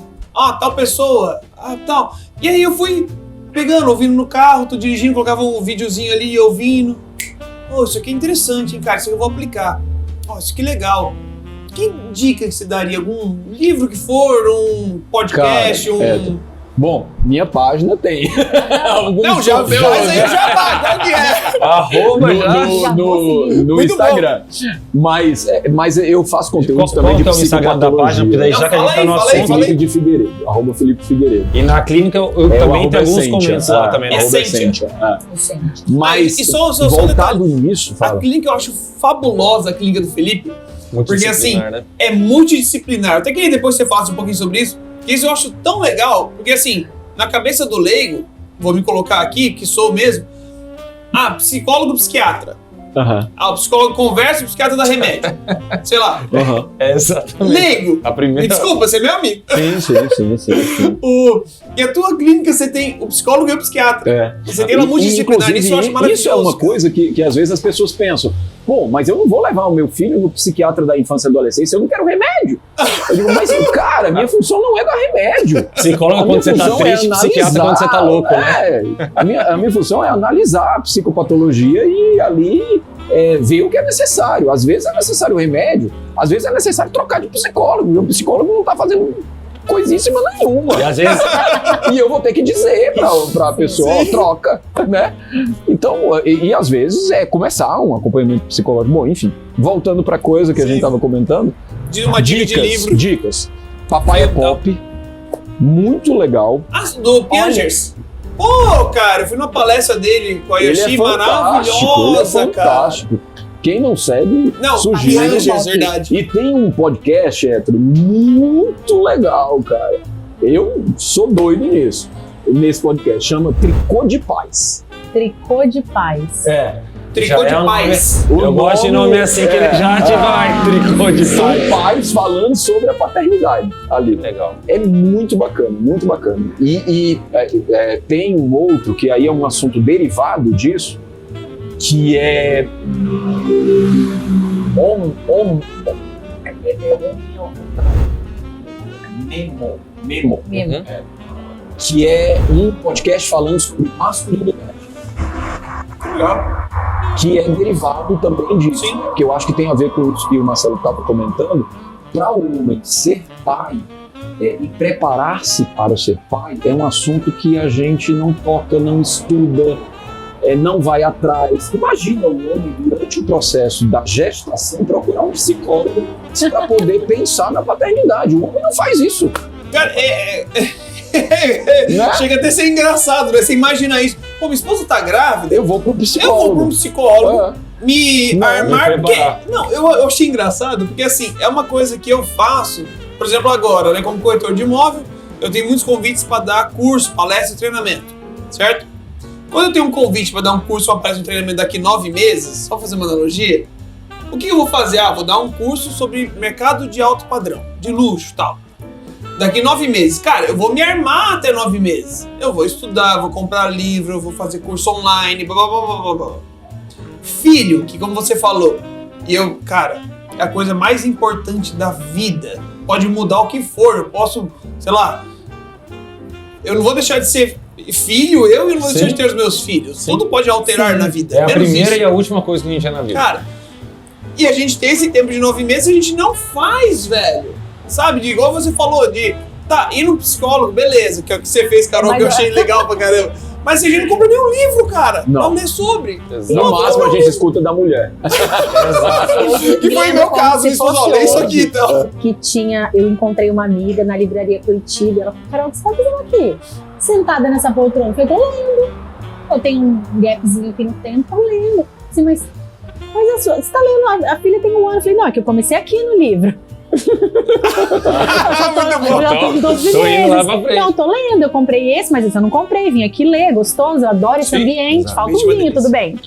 tal pessoa, tal. E aí eu fui pegando, ouvindo no carro, tô dirigindo, colocava um videozinho ali e ouvindo. Isso aqui é interessante, hein, cara, isso aqui eu vou aplicar. Isso aqui é legal. Que dica que você daria? Algum livro que for, um podcast, Bom, minha página tem. Não, já faz aí, já vai, qual que é? Arroba no Instagram. Mas eu faço conteúdo também de psicopatologia. Da página, porque daí já que a gente tá no assunto. Felipe de Figueiredo, @Felipe Figueiredo. E na clínica eu também tenho alguns comentários lá também. Mas voltado nisso, a clínica eu acho fabulosa, a clínica do Felipe. Porque assim, né? É multidisciplinar. Até queria depois você falasse um pouquinho sobre isso. Que isso eu acho tão legal, porque assim, na cabeça do leigo, vou me colocar aqui, que sou mesmo, psicólogo, psiquiatra. O psicólogo conversa, o psiquiatra dá remédio. Sei lá. Exatamente. Leigo. Me desculpa, você é meu amigo. Sim. E a tua clínica, você tem o psicólogo e o psiquiatra. Você tem uma multidisciplinar, isso eu acho maravilhoso. Isso é uma coisa que às vezes as pessoas pensam, mas eu não vou levar o meu filho no psiquiatra da infância e adolescência, eu não quero remédio. Eu digo, mas cara, minha função não é dar remédio. Psicólogo quando você tá triste, psiquiatra quando você tá louco, né? A minha função é analisar a psicopatologia e ali ver o que é necessário. Às vezes é necessário remédio, às vezes é necessário trocar de psicólogo. O psicólogo não tá fazendo coisíssima nenhuma. E às vezes... e eu vou ter que dizer pra pessoa, troca, né? Então, e às vezes começar um acompanhamento psicológico. Bom, enfim, voltando pra coisa que a gente tava comentando, de uma dica de livro. Dicas. Papai é Pop. Muito legal. Ah, do Piangers. Pô, cara, eu fui numa palestra dele com a Ele Yoshi, é fantástico, ele é fantástico. Quem não segue, Não, sugiro. Piangers, verdade. E tem um podcast, Hétero, muito legal, cara. Eu sou doido nisso. Nesse podcast, chama Tricô de Paz. Tricô de Paz. Tricô de Paz. Eu gosto de nome assim que ele já te vai. Tricô de São Paz. pais falando sobre a paternidade ali. Legal. É muito bacana, muito bacana. E tem um outro que aí é um assunto derivado disso, que é Memo. Mesmo. Que é um podcast falando sobre masculinidade. Legal. Que é derivado também disso. Sim. Que eu acho que tem a ver com isso que o Marcelo estava comentando. Para o homem ser pai e preparar-se para ser pai é um assunto que a gente não toca, não estuda, não vai atrás. Imagina o homem, durante o processo da gestação, procurar um psicólogo para poder pensar na paternidade. O homem não faz isso. Cara, Né? chega até a ser engraçado, né? Você imagina isso. Pô, minha esposa tá grávida, Eu vou pro eu vou psicólogo. pra um psicólogo É. me Não, armar. me Porque, preparar. não, eu achei engraçado, porque assim, é uma coisa que eu faço, por exemplo, agora, né? Como corretor de imóvel, eu tenho muitos convites para dar curso, palestra e treinamento, certo? Quando eu tenho um convite para dar um curso, uma palestra e treinamento daqui 9 meses, só fazer uma analogia, o que eu vou fazer? Vou dar um curso sobre mercado de alto padrão, de luxo e tal. Daqui 9 meses. Cara, eu vou me armar até 9 meses. Eu vou estudar, vou comprar livro, eu vou fazer curso online, blá blá blá blá blá. Filho, que como você falou, cara, é a coisa mais importante da vida. Pode mudar o que for, eu posso, sei lá, eu não vou deixar de ser filho, e não vou deixar de ter os meus filhos. Sim. Tudo pode alterar na vida. É a menos primeira isso. e a última coisa que a gente é na vida. Cara, e a gente tem esse tempo de 9 meses e a gente não faz, velho. Sabe? Igual você falou, ir no psicólogo, beleza, que é o que você fez, Carol, que eu achei legal pra caramba. Mas a gente não compra nenhum livro, cara. Não. Pra ler sobre. No máximo a gente escuta da mulher. Que foi o meu caso, minha esposa, lê isso aqui, então. Que eu encontrei uma amiga na livraria Curitiba, ela falou, Carol, o que você tá fazendo aqui? Sentada nessa poltrona. Eu falei, tô lendo. Eu tenho um gapzinho aqui no tempo, tô lendo. Assim, mas você tá lendo, a filha tem 1 ano. Eu falei, não, é que eu comecei aqui no livro. Eu já tô com 12 Tô indo lá meses. pra frente. Não, tô lendo, eu comprei esse, mas esse eu não comprei, vim aqui ler, gostoso, eu adoro esse Sim, ambiente, exato. falta Gente, um uma vinho, delícia. tudo bem.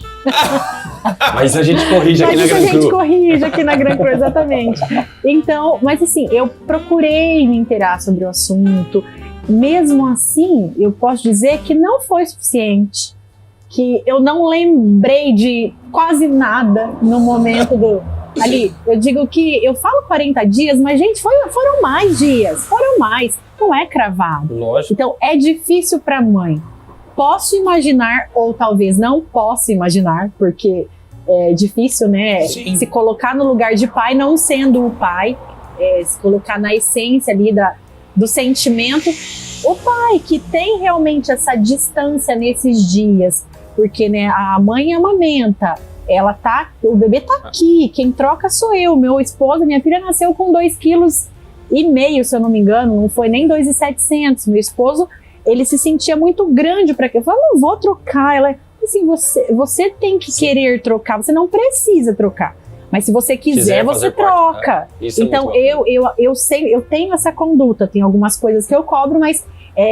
Mas a gente corrige aqui Mas na isso a Gran gente Cru. corrige aqui na Gran Cru, exatamente. Então, mas assim, eu procurei me inteirar sobre o assunto. Mesmo assim, eu posso dizer que não foi suficiente. Que eu não lembrei de quase nada no momento ali. Eu digo que eu falo 40 dias, mas gente, foram mais dias, foram mais. Não é cravado. Lógico. Então, é difícil para a mãe. Posso imaginar, ou talvez não possa imaginar, porque é difícil, né? Sim. Se colocar no lugar de pai, não sendo o pai, se colocar na essência ali do sentimento. O pai que tem realmente essa distância nesses dias, porque né, a mãe amamenta, o bebê tá aqui, quem troca sou eu, meu esposo, minha filha nasceu com 2,5 kg, se eu não me engano, não foi nem 2,700. Meu esposo, ele se sentia muito grande para que eu falei, não vou trocar. Ela, assim, você tem que querer trocar, você não precisa trocar. Mas se você quiser você fazer parte, troca. Isso é Então muito eu sei, eu tenho essa conduta, tem algumas coisas que eu cobro, mas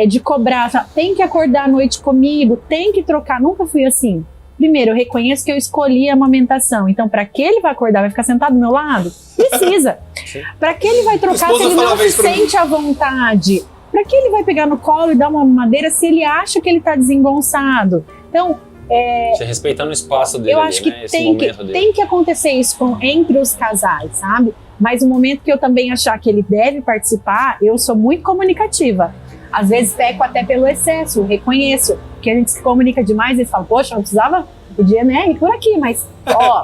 de cobrar, tem que acordar à noite comigo, tem que trocar, nunca fui assim. Primeiro, eu reconheço que eu escolhi a amamentação. Então, para que ele vai acordar, vai ficar sentado do meu lado? Precisa. Para que ele vai trocar se ele não se sente à vontade? Para que ele vai pegar no colo e dar uma mamadeira se ele acha que ele está desengonçado? Então, Você respeitando o espaço dele, eu acho que né? Esse momento dele. tem que acontecer isso entre os casais, sabe? Mas o momento que eu também achar que ele deve participar, eu sou muito comunicativa. Às vezes peco até pelo excesso, reconheço que a gente se comunica demais e fala, poxa, não precisava, podia, né, ir por aqui, mas,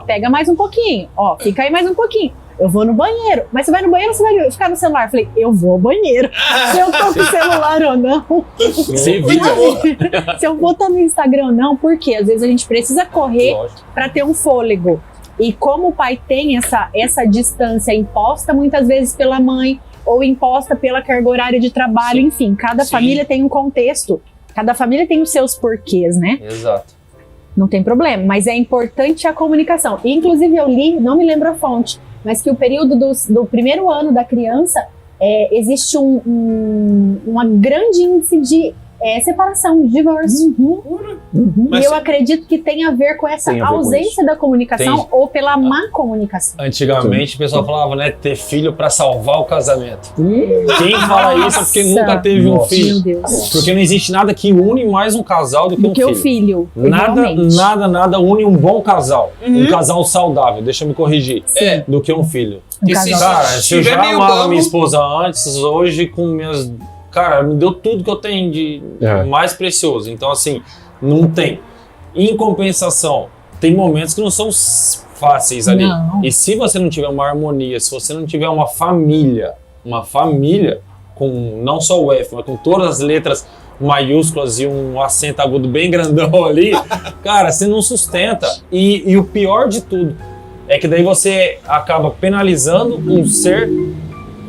pega mais um pouquinho, fica aí mais um pouquinho. Eu vou no banheiro, mas você vai no banheiro ou você vai ficar no celular? Eu falei, eu vou ao banheiro. Se eu tô com o celular ou não. Se vira. Se eu vou estar no Instagram ou não, porque às vezes a gente precisa correr Lógico. para ter um fôlego. E como o pai tem essa distância imposta muitas vezes pela mãe ou imposta pela carga horária de trabalho, Sim. enfim, cada Sim. família tem um contexto, cada família tem os seus porquês, né? Exato. Não tem problema, mas é importante a comunicação. Inclusive eu li, não me lembro a fonte, mas que o período do primeiro ano da criança existe uma grande índice de separação, de divórcio. Mas E eu acredito que tem a ver com essa Tem a ver com ausência da comunicação Tem. ou pela má comunicação. Antigamente o pessoal falava, né, ter filho pra salvar o casamento. Quem fala isso é porque Nossa. nunca teve um Nossa. filho. Meu Deus. Porque não existe nada que une mais um casal do que Do um que filho. o filho, Nada, realmente. nada une um bom casal. Um casal saudável, deixa eu me corrigir. Sim. Do que um filho. Um E casal. se- Cara, se eu tiver já meio amava bambo- minha esposa antes, hoje com minhas... Cara, me deu tudo que eu tenho de mais precioso. Então, assim, não tem. Em compensação, tem momentos que não são fáceis ali. Não. E se você não tiver uma harmonia, se você não tiver uma família com não só o F, mas com todas as letras maiúsculas e um acento agudo bem grandão ali, cara, você não sustenta. E o pior de tudo é que daí você acaba penalizando um ser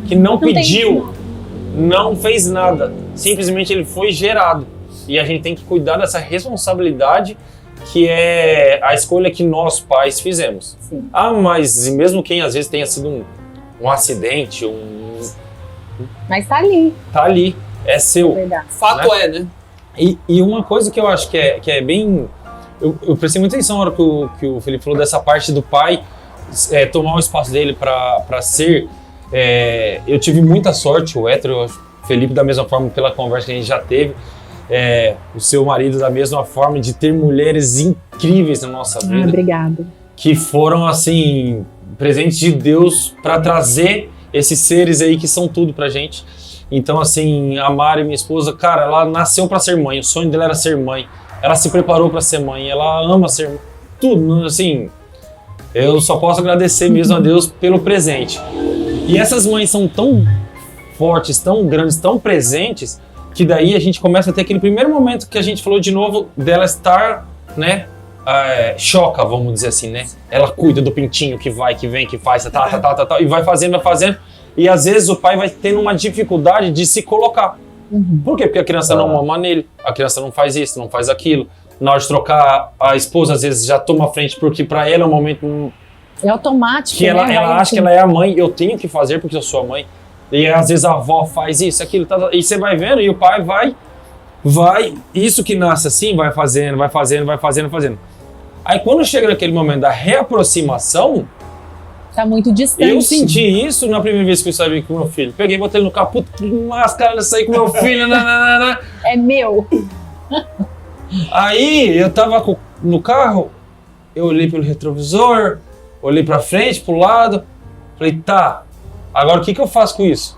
que não tem- pediu, não fez nada. Simplesmente ele foi gerado. E a gente tem que cuidar dessa responsabilidade que é a escolha que nós pais fizemos. Sim. Ah, mas mesmo quem às vezes tenha sido um acidente, Mas tá ali, tá ali, é seu. verdade. Fato é, né? E uma coisa que eu acho que é bem... Eu prestei muita atenção na hora que o Felipe falou dessa parte do pai tomar o espaço dele para ser. Eu tive muita sorte, o hétero, o Felipe da mesma forma, pela conversa que a gente já teve, o seu marido da mesma forma, de ter mulheres incríveis na nossa Ah, vida, obrigada. que foram, assim, presentes de Deus para trazer esses seres aí que são tudo pra gente. Então, assim, a Mari, minha esposa, cara, ela nasceu para ser mãe, o sonho dela era ser mãe, ela se preparou para ser mãe, ela ama ser mãe, tudo, assim, eu só posso agradecer mesmo a Deus pelo presente. E essas mães são tão fortes, tão grandes, tão presentes, que daí a gente começa a ter aquele primeiro momento que a gente falou de novo, dela estar, né, choca, vamos dizer assim, né? Ela cuida do pintinho que vai, que vem, que faz, e vai fazendo, e às vezes o pai vai tendo uma dificuldade de se colocar. Por quê? Porque a criança não mama nele, a criança não faz isso, não faz aquilo. Na hora de trocar, a esposa às vezes já toma a frente, porque para ela é um momento É automático, que ela né? acha que ela é a mãe, eu tenho que fazer porque eu sou a mãe. E às vezes a avó faz isso, aquilo, e você vai vendo, e o pai vai, isso que nasce assim, vai fazendo. Aí quando chega naquele momento da reaproximação, Tá muito distante. eu senti isso na primeira vez que eu saí com meu filho. Peguei, botei ele no carro, puta, que máscara, saí com meu filho, nananana. É meu. Aí eu tava no carro, eu olhei pelo retrovisor, olhei pra frente, pro lado, falei, tá, agora o que eu faço com isso?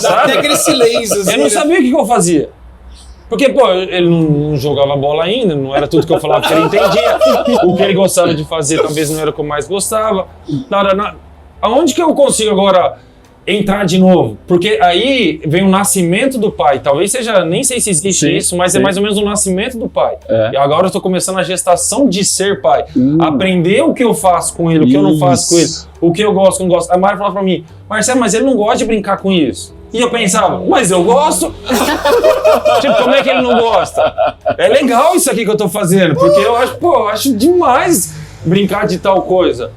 Dá até aquele silêncio, assim, Eu não né? sabia o que eu fazia. Porque, pô, ele não jogava bola ainda, não era tudo que eu falava que ele entendia. O que ele gostava de fazer talvez não era o que eu mais gostava. Aonde que eu consigo agora entrar de novo? Porque aí vem o nascimento do pai. Talvez seja, nem sei se existe Sim, isso, mas é sim. mais ou menos o nascimento do pai. É. E agora eu tô começando a gestação de ser pai. Aprender o que eu faço com ele, o que eu não faço com ele, o que eu gosto, o que eu não gosto. A Mari falava pra mim, Marcelo, mas ele não gosta de brincar com isso. E eu pensava, mas eu gosto. Tipo, como é que ele não gosta? É legal isso aqui que eu tô fazendo, porque eu acho demais brincar de tal coisa.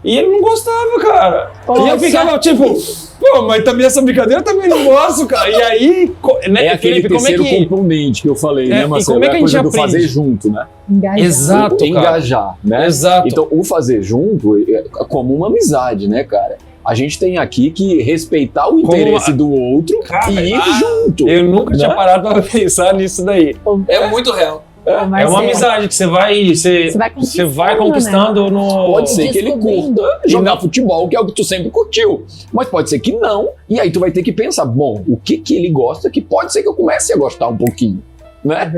E ele não gostava, cara. Poxa. E eu ficava tipo, pô, mas também essa brincadeira eu também não gosto, cara. E aí, né, É aquele Felipe, como é terceiro que... componente que eu falei, É, né, e Marcelo? como é que a gente a coisa do aprende? fazer junto, né? Engajado. Exato, cara. Engajar, né? Exato. Então, o fazer junto é como uma amizade, né, cara? A gente tem aqui que respeitar o interesse do outro Cara, e ir junto. Eu nunca tinha né? parado pra pensar nisso daí. É muito real. É uma amizade que você vai conquistando né? no... Pode ser que ele Descobrindo. curta jogar futebol, que é o que tu sempre curtiu. Mas pode ser que não. E aí tu vai ter que pensar, bom, o que ele gosta que pode ser que eu comece a gostar um pouquinho. Né?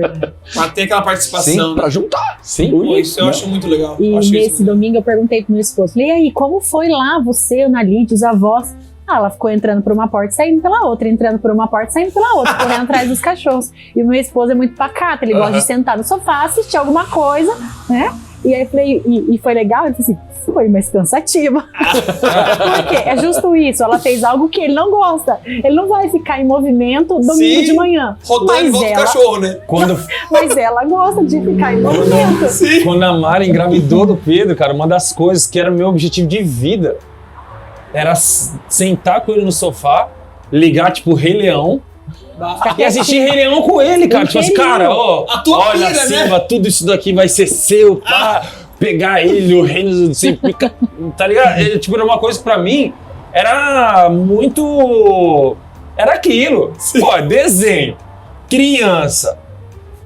Pra ter aquela participação, Sim, né? pra juntar. Sim. Pô, isso eu né? acho muito legal. E Acho nesse isso- domingo eu perguntei pro meu esposo, falei, e aí, como foi lá você, Ana Lídia, os avós? Ah, ela ficou entrando por uma porta e saindo pela outra, entrando por uma porta e saindo pela outra, correndo atrás dos cachorros. E o meu esposo é muito pacato, ele gosta de sentar no sofá, assistir alguma coisa, né? E aí eu falei, e foi legal? Ele falou assim, foi, mas cansativa. Por quê? É justo isso, ela fez algo que ele não gosta. Ele não vai ficar em movimento domingo de manhã. Rodando igual o cachorro, né? Mas ela gosta de ficar em movimento. Quando a Mari engravidou do Pedro, cara, uma das coisas que era meu objetivo de vida era sentar com ele no sofá, ligar, tipo, Rei Leão, e assistir Rei Leão com ele, cara. Tipo assim, cara, ó, olha, pira, Simba, tudo isso daqui vai ser seu, pá. Pegar ele, o reino do sempre, tá ligado? Tipo, era uma coisa que pra mim era muito... Era aquilo. Pô, desenho, criança.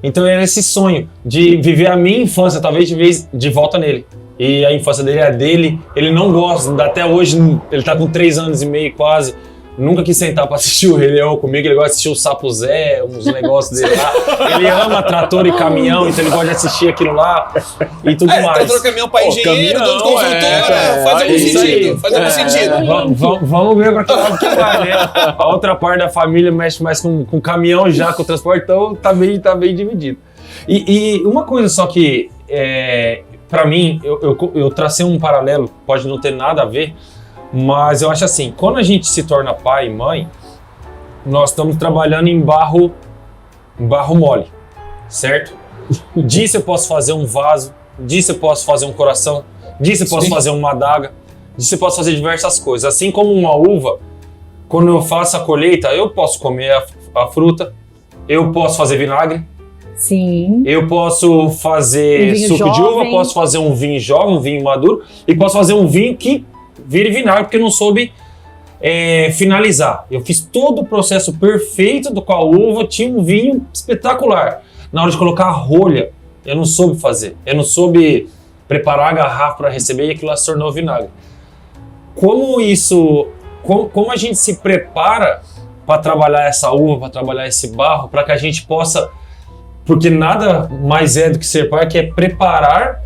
Então era esse sonho de viver a minha infância, talvez de volta nele. E a infância dele é dele, ele não gosta, até hoje, ele tá com 3 anos e meio quase. Nunca quis sentar pra assistir o Rei Leão comigo, ele gosta de assistir o Sapo Zé, uns negócios dele lá. Ele ama trator e caminhão, então ele gosta de assistir aquilo lá e tudo mais. Trator, caminhão pra engenheiro, dono de consultora, faz algum sentido. Faz algum sentido. Vamos ver pra que lado que vai, né? A outra parte da família mexe mais com caminhão já, com o transporte, então tá bem dividido. E uma coisa só que, pra mim, eu tracei um paralelo, pode não ter nada a ver, mas eu acho assim, quando a gente se torna pai e mãe, nós estamos trabalhando em barro mole, certo? Disso eu posso fazer um vaso, disso eu posso fazer um coração, disso eu posso fazer uma adaga, disso eu posso fazer diversas coisas. Assim como uma uva, quando eu faço a colheita, eu posso comer a fruta, eu posso fazer vinagre, sim. Eu posso fazer suco de uva, posso fazer um vinho jovem, um vinho maduro, e posso fazer um vinho que vire vinagre, porque eu não soube finalizar. Eu fiz todo o processo perfeito com a uva, tinha um vinho espetacular. Na hora de colocar a rolha, eu não soube fazer. Eu não soube preparar a garrafa para receber e aquilo lá se tornou vinagre. Como a gente se prepara para trabalhar essa uva, para trabalhar esse barro, para que a gente possa... Porque nada mais é do que ser pai, que é preparar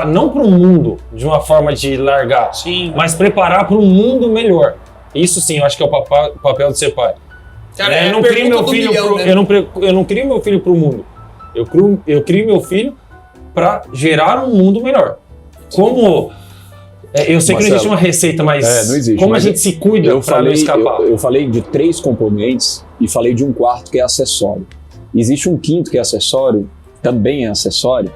não para um mundo de uma forma de largar, sim, mas preparar para um mundo melhor. Isso sim, eu acho que é o papel de ser pai. Cara, eu não crio meu filho eu não crio meu filho para o mundo. Eu crio meu filho para gerar um mundo melhor. Como eu sei, Marcelo, que não existe uma receita, mas não existe, como a gente se cuida para não escapar? Eu falei de 3 componentes e falei de um quarto que é acessório. Existe um quinto que é acessório, também é acessório,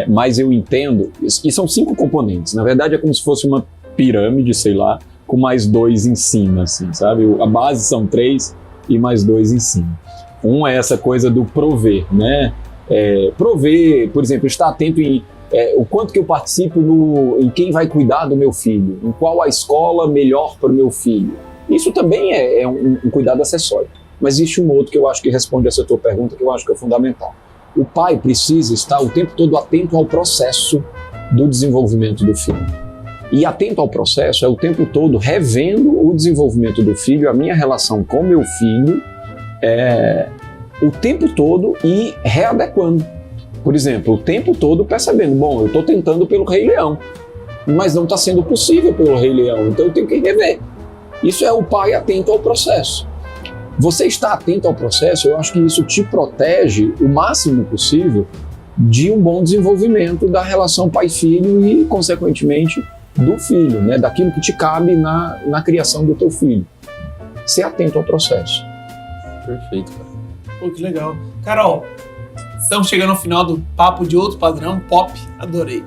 mas eu entendo, e são 5 componentes, na verdade é como se fosse uma pirâmide, sei lá, com mais 2 em cima, assim, sabe? A base são 3 e mais 2 em cima. Um é essa coisa do prover, né? Prover, por exemplo, estar atento em o quanto que eu participo em quem vai cuidar do meu filho, em qual a escola melhor para o meu filho. Isso também é um cuidado acessório. Mas existe um outro que eu acho que responde essa tua pergunta, que eu acho que é fundamental. O pai precisa estar o tempo todo atento ao processo do desenvolvimento do filho. E atento ao processo é o tempo todo revendo o desenvolvimento do filho, a minha relação com meu filho, o tempo todo e readequando. Por exemplo, o tempo todo percebendo, bom, eu estou tentando pelo Rei Leão, mas não está sendo possível pelo Rei Leão, então eu tenho que rever. Isso é o pai atento ao processo. Você estar atento ao processo, eu acho que isso te protege o máximo possível de um bom desenvolvimento da relação pai-filho e, consequentemente, do filho, né? Daquilo que te cabe na criação do teu filho. Ser atento ao processo. Perfeito, cara. Pô, que legal. Carol, estamos chegando ao final do papo de outro padrão, pop, adorei.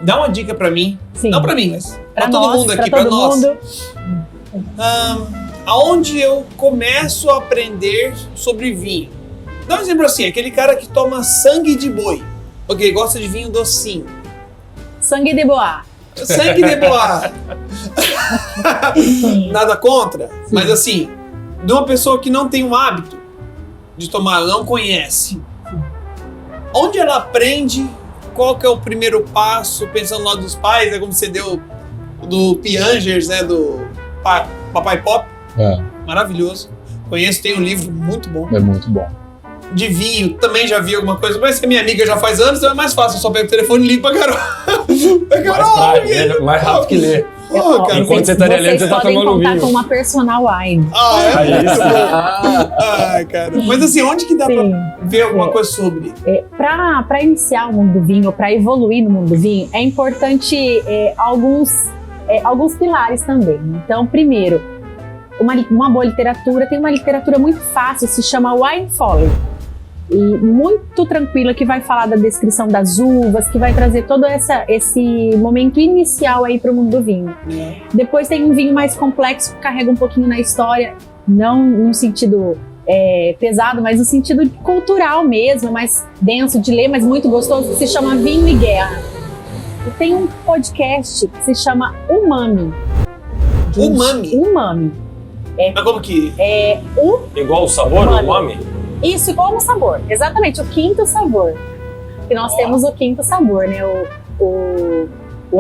Dá uma dica pra mim, sim, não pra mim, mas pra todo mundo aqui, pra nós. Aonde eu começo a aprender sobre vinho? Dá um exemplo assim, aquele cara que toma sangue de boi, porque gosta de vinho docinho. Sangue de boa. Sangue de boa. Nada contra, sim, mas assim, de uma pessoa que não tem um hábito de tomar, não conhece, onde ela aprende, qual que é o primeiro passo, pensando lá dos pais, como você deu do Piangers, né, do Papai Pop, maravilhoso, conheço, tem um livro muito bom. É muito bom. De vinho, também já vi alguma coisa, mas que a minha amiga já faz anos, então é mais fácil, eu só pego o telefone e ligo pra Carol. Mais rápido que ler. Pô, cara, enquanto você tá ali, vocês você tá podem tomando contar vinho. com uma personal wine. É isso. Ai, cara. Mas assim, onde que dá Sim. pra ver alguma coisa sobre? Para iniciar o mundo do vinho, para evoluir no mundo do vinho, é importante alguns pilares também. Então, primeiro, uma boa literatura. Tem uma literatura muito fácil, se chama Wine Folly. E muito tranquila, que vai falar da descrição das uvas, que vai trazer todo esse momento inicial aí para o mundo do vinho. Depois tem um vinho mais complexo, que carrega um pouquinho na história, não no sentido pesado, mas no sentido cultural mesmo, mais denso de ler, mas muito gostoso, que se chama Vinho e Guerra. E tem um podcast que se chama Umami. Umami. Mas como que? Igual o sabor do umami? Isso, igual no sabor. Exatamente, o quinto sabor. Que nós temos o quinto sabor, né? O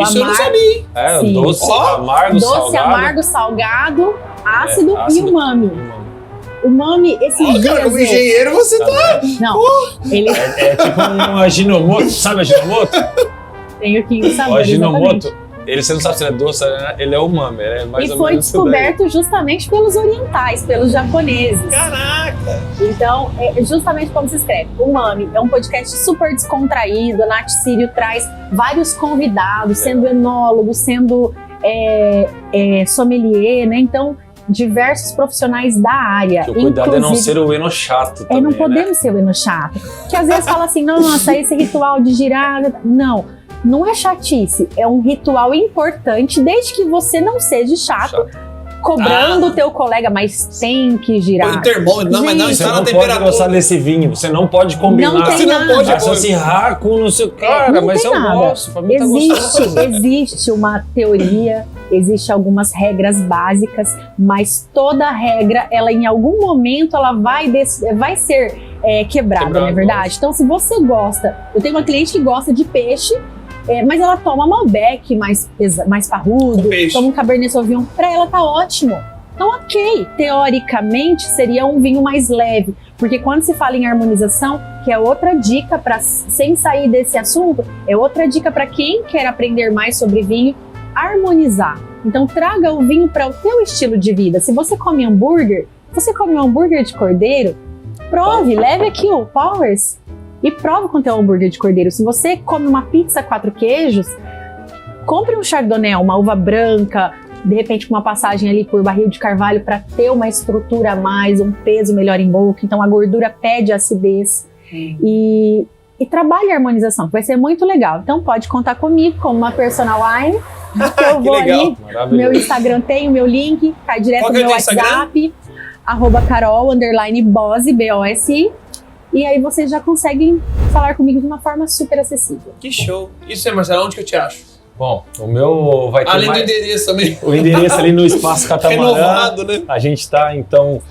Isso eu não amargo, sabia. É, Sim. doce, amargo, salgado. amargo, salgado, ácido, ácido. e umami. Umami, esses dias... Cara, como engenheiro você tá... Não, ele É tipo um aginomoto, sabe aginomoto? tem o quinto O sabor, exatamente. aginomoto, você não sabe se ele é doce, ele é umami, ele é mais E ou foi menos isso daí. descoberto justamente pelos orientais, pelos japoneses. Caraca! Então, é justamente como se escreve. Umami é um podcast super descontraído. A Nath Sírio traz vários convidados, sendo enólogos, sendo sommelier, né? Então, diversos profissionais da área. Que o cuidado é não inclusive- ser o eno chato também, não né? podemos ser o eno chato. Que às vezes fala assim, nossa, esse ritual de girar... Não é chatice, é um ritual importante, desde que você não seja chato. Cobrando o teu colega, mas tem que Põe girar. o termômetro. Não, mas não, Gente, Você está na não pode temperatura. gostar desse vinho, você não pode combinar. Não tem Você não nada. pode Associar com não sei o cara, não mas tem eu nada. gosto. Pra mim tá gostoso. Existe uma teoria, existe algumas regras básicas, mas toda regra, ela em algum momento, ela vai ser quebrada, não é verdade? Então, se você gosta... Eu tenho uma cliente que gosta de peixe, mas ela toma Malbec mais parrudo, Peixe. toma um Cabernet Sauvignon, pra ela tá ótimo. Então, ok, teoricamente seria um vinho mais leve, porque quando se fala em harmonização, que é outra dica, sem sair desse assunto, é outra dica para quem quer aprender mais sobre vinho, harmonizar. Então, traga o vinho para o teu estilo de vida. Se você come hambúrguer, um hambúrguer de cordeiro, prove, leve aqui o Powers e prove com o teu hambúrguer de cordeiro. Se você come uma pizza 4 queijos, compre um Chardonnay, uma uva branca, de repente com uma passagem ali por barril de carvalho para ter uma estrutura a mais, um peso melhor em boca. Então a gordura pede acidez. E trabalhe a harmonização, que vai ser muito legal. Então pode contar comigo como uma personal wine, que eu Que vou legal. ali, Maravilhoso. meu Instagram tem o meu link, cai direto Qual no que é o meu teu WhatsApp, @Carol_Bosi, BOSI. E aí vocês já conseguem falar comigo de uma forma super acessível. Que show. Isso aí, Marcelo, onde que eu te acho? Bom, o meu vai ter Além do mais... endereço também. O endereço ali no Espaço Catamarã. Renovado, né? A gente está, então,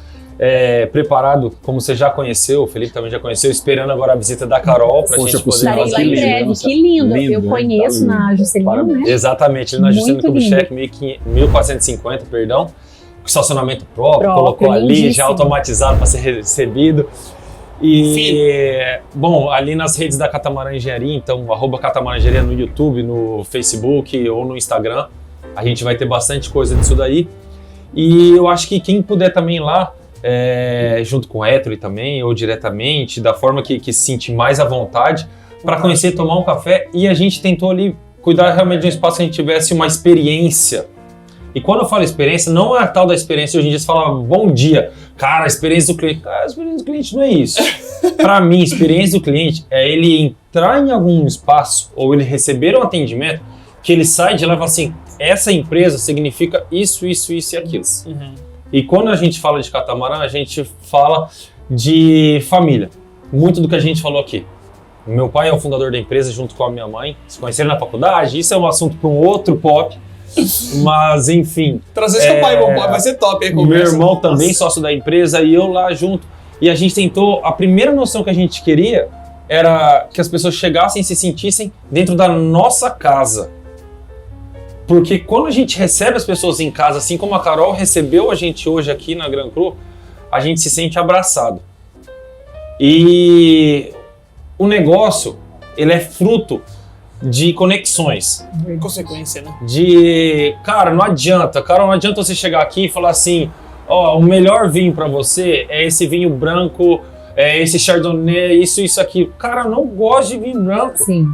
preparado, como você já conheceu, o Felipe também já conheceu, esperando agora a visita da Carol para a Poxa, gente poder Estarei Nossa, lá que em lindo, breve, nossa. que lindo. Lindo, Eu hein? conheço Tá na Juscelino, Parabéns. né? Exatamente, ali na Juscelino Muito Kubitschek, 1450, perdão. Com estacionamento próprio, colocou ali, lindíssimo. já automatizado para ser recebido. E, bom, ali nas redes da Catamarã Engenharia, então, @Catamarã Engenharia no YouTube, no Facebook ou no Instagram, a gente vai ter bastante coisa disso daí. E eu acho que quem puder também ir lá, junto com o Ettore também, ou diretamente, da forma que se sentir mais à vontade, para conhecer, tomar um café. E a gente tentou ali cuidar realmente de um espaço que a gente tivesse uma experiência. E quando eu falo experiência, não é a tal da experiência, hoje em dia você fala bom dia, cara, a experiência do cliente. Cara, a experiência do cliente não é isso. Para mim, a experiência do cliente é ele entrar em algum espaço ou ele receber um atendimento que ele sai de lá e fala assim, essa empresa significa isso, isso, isso e aquilo. E quando a gente fala de catamarã, a gente fala de família. Muito do que a gente falou aqui. Meu pai é o fundador da empresa junto com a minha mãe. Se conheceram na faculdade, isso é um assunto para um outro pop. Mas, enfim. Trazer seu pai, vai ser top aí. Meu Conversa. irmão também, sócio da empresa, e eu lá junto. E a gente tentou, a primeira noção que a gente queria era que as pessoas chegassem e se sentissem dentro da nossa casa. Porque quando a gente recebe as pessoas em casa, assim como a Carol recebeu a gente hoje aqui na Gran Cru, a gente se sente abraçado. E o negócio, ele é fruto de conexões. Consequência, né? Cara, não adianta você chegar aqui e falar assim, ó, o melhor vinho pra você é esse vinho branco, é esse Chardonnay, isso aqui. Cara, eu não gosto de vinho branco. Sim.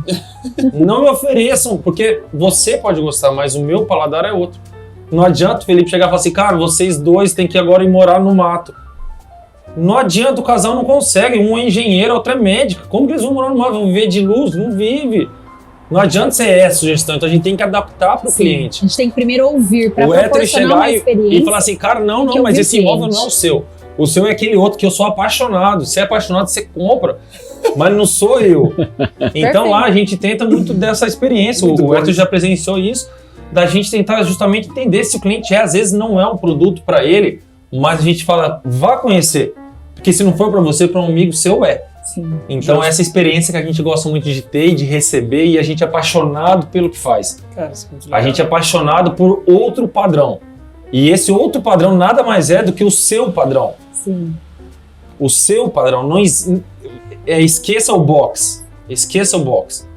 Não me ofereçam, porque você pode gostar, mas o meu paladar é outro. Não adianta o Felipe chegar e falar assim, cara, vocês dois têm que agora ir morar no mato. Não adianta, o casal não consegue, um é engenheiro, outro é médico. Como que eles vão morar no mato? Vão viver de luz? Não vive. Não adianta ser essa sugestão, então a gente tem que adaptar para o cliente. A gente tem que primeiro ouvir para o hétero proporcionar chegar uma experiência. e falar assim, cara, não, mas esse imóvel não é o seu. O seu é aquele outro que eu sou apaixonado. Se é apaixonado, você compra. Mas não sou eu. Então lá a gente tenta muito dessa experiência. O hétero já presenciou isso, da gente tentar justamente entender se o cliente às vezes não é um produto para ele, mas a gente fala, vá conhecer. Porque se não for para você, para um amigo seu é. Sim. Então essa experiência que a gente gosta muito de ter e de receber, e a gente é apaixonado pelo que faz. Cara, isso é muito legal. A gente é apaixonado por outro padrão. E esse outro padrão nada mais é do que o seu padrão. Sim. O seu padrão. Não esqueça o box. Esqueça o box.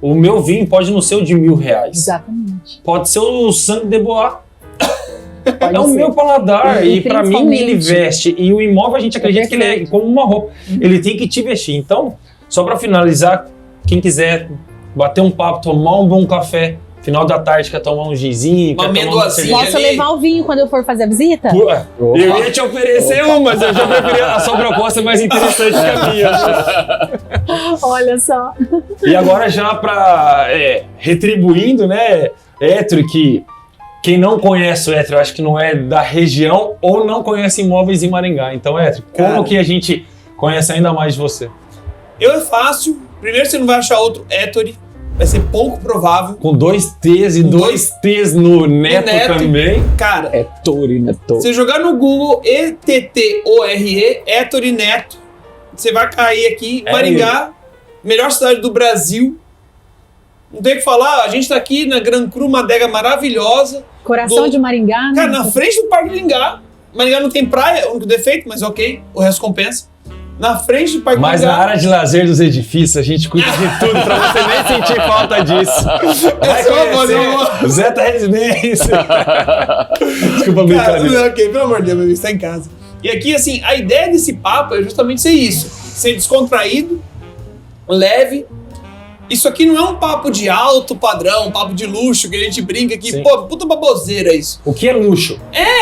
O meu vinho pode não ser o de R$1.000. Exatamente. Pode ser o sangue de bois. Pode É o ser. meu paladar. E pra mim principalmente- ele veste. E o imóvel a gente acredita que ele é como uma roupa. Ele tem que te vestir. Então, só pra finalizar, quem quiser bater um papo, tomar um bom café, final da tarde quer tomar um gizinho, Uma quer tomar uma amendoazinha. cerveja. Posso levar o vinho quando eu for fazer a visita? Pô, eu ia te oferecer uma, mas eu já preferi a sua proposta é mais interessante que a minha. Olha só. E agora já para retribuindo, né, hétero, que quem não conhece o hétero, acho que não é da região ou não conhece imóveis em Maringá. Então, hétero, como Cara. que a gente conhece ainda mais de você? Eu é fácil. Primeiro você não vai achar outro Ettore. Vai ser pouco provável. Com 2 T's e Com 2 T's no neto neto. também. Cara, É Tori, né? Tori. você jogar no Google ETTORE, Ettore Neto, você vai cair aqui. É Maringá, melhor cidade do Brasil. Não tem o que falar, a gente tá aqui na Gran Cru, uma adega maravilhosa. Coração Do- de Maringá. né? Cara, na frente do Parque Lingá. Maringá não tem praia, é o único defeito, mas ok, o resto compensa. Na frente do Parque Mas Lingá. na área de lazer dos edifícios, a gente cuida de tudo pra você nem sentir falta disso. Vai Essa é uma boa, essa é uma conhecer Zeta Residência. Desculpa, Cara, brincadeira. ok, pelo amor de Deus, meu amigo, está em casa. E aqui, assim, a ideia desse papo é justamente ser isso. Ser descontraído, leve. Isso aqui não é um papo de alto padrão, um papo de luxo, que a gente brinca aqui. Sim. Pô, puta baboseira isso. O que é luxo?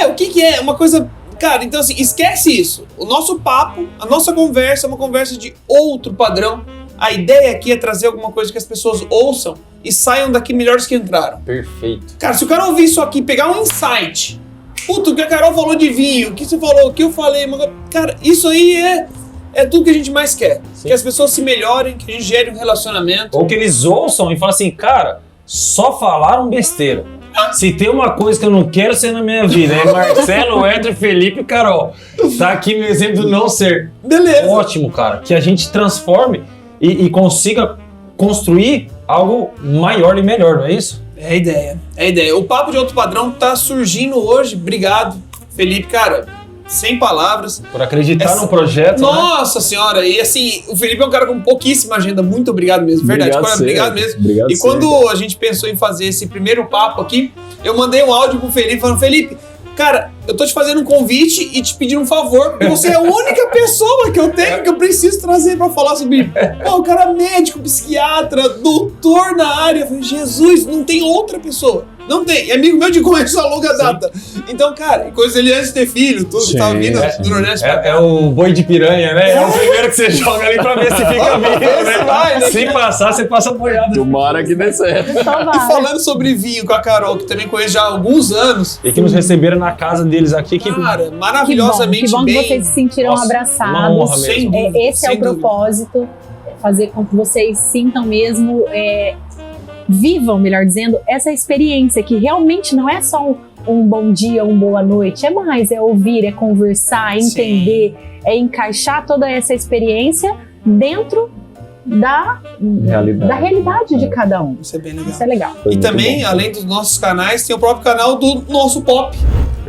O que é? Uma coisa... Cara, então assim, esquece isso. O nosso papo, a nossa conversa é uma conversa de outro padrão. A ideia aqui é trazer alguma coisa que as pessoas ouçam e saiam daqui melhores que entraram. Perfeito. Cara, se o cara ouvir isso aqui, pegar um insight, puta, o que a Carol falou de vinho, o que você falou, o que eu falei, cara, isso aí é tudo que a gente mais quer. Sim. Que as pessoas se melhorem, que a gente gere um relacionamento. Ou que eles ouçam e falem assim, cara, só falaram besteira. Se tem uma coisa que eu não quero ser na minha vida, é Marcelo, Hétero, Felipe e Carol. Tá aqui meu exemplo do não ser. Beleza. Ótimo, cara. Que a gente transforme e consiga construir algo maior e melhor, não é isso? É a ideia, é a ideia. O Papo de Outro Padrão tá surgindo hoje. Obrigado, Felipe, cara, sem palavras. Por acreditar Essa- no projeto, né? Nossa senhora, e assim, o Felipe é um cara com pouquíssima agenda, muito obrigado mesmo, verdade, obrigado mesmo. Obrigado E quando a gente pensou em fazer esse primeiro papo aqui, eu mandei um áudio pro Felipe falando, Felipe, cara, eu tô te fazendo um convite e te pedindo um favor, porque você é a única pessoa que eu tenho que eu preciso trazer pra falar sobre. Pô, o cara é médico, psiquiatra, doutor na área. Eu falei, Jesus, não tem outra pessoa. Não tem. É amigo meu de conheço a longa data. Então, cara, e coisa ele antes de ter filho, tudo, Sim, tava vindo é. do Nordeste pra cá. É o boi de piranha, né? É o primeiro que você joga ali pra ver se fica vivo, se vai, né? né? Se passar, você passa apoiado. Tomara que dê certo. Então E vai. falando sobre vinho com a Carol, que também conheço já há alguns anos, E que nos receberam na casa deles aqui. Que cara, Que maravilhosamente bom que bem. vocês se sentiram Nossa, uma abraçados. honra mesmo. Sem dúvida, Esse é sem o dúvida. propósito, fazer com que vocês sintam mesmo, vivam, melhor dizendo, essa experiência que realmente não é só um bom dia, uma boa noite, é mais, é ouvir, é conversar, é Sim. entender, é encaixar toda essa experiência dentro da realidade de cada um. Isso é bem legal. Isso é legal. Foi E muito também, bom. além dos nossos canais, tem o próprio canal do nosso Pop,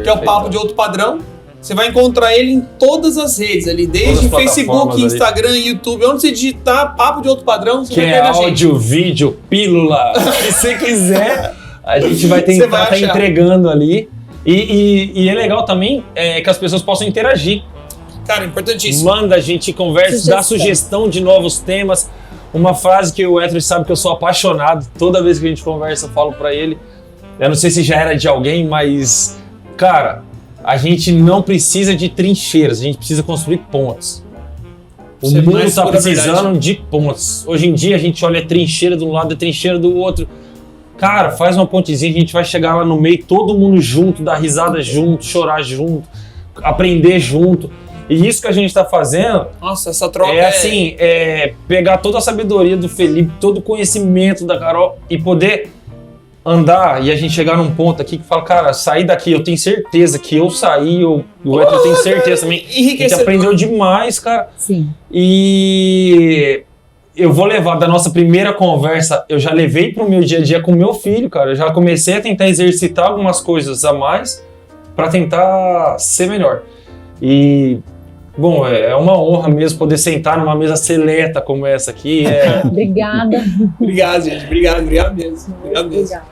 que é o Papo de Outro Padrão. você vai encontrar ele em todas as redes ali, desde Todas as Facebook, plataformas Instagram, YouTube. Onde você digitar Papo de Outro Padrão, você Que vai é ver a gente. áudio, vídeo, pílula, o que você quiser, a gente vai Você vai tentar estar achar. entregando ali. E é legal também que as pessoas possam interagir. Cara, importantíssimo. Manda, a gente conversa, dá sugestão de novos temas. Uma frase que o Héctor sabe que eu sou apaixonado, toda vez que a gente conversa eu falo pra ele. Eu não sei se já era de alguém, mas, cara, a gente não precisa de trincheiras, a gente precisa construir pontes. O Isso é mundo mais está pura precisando verdade. de pontes. Hoje em dia a gente olha a trincheira de um lado e a trincheira do outro. Cara, faz uma pontezinha, a gente vai chegar lá no meio, todo mundo junto, dar risada junto, chorar junto, aprender junto. E isso que a gente está fazendo Nossa, essa troca pegar toda a sabedoria do Felipe, todo o conhecimento da Carol e poder andar e a gente chegar num ponto aqui que fala, cara, sair daqui, eu tenho certeza que eu saí, o Héctor tem certeza também. A gente enriquecedor. aprendeu demais, cara. Sim. E eu vou levar da nossa primeira conversa, eu já levei pro meu dia a dia com meu filho, cara. Eu já comecei a tentar exercitar algumas coisas a mais para tentar ser melhor. E, bom, é uma honra mesmo poder sentar numa mesa seleta como essa aqui. Obrigada. Obrigado, gente. Obrigado mesmo. Obrigado mesmo. Obrigada.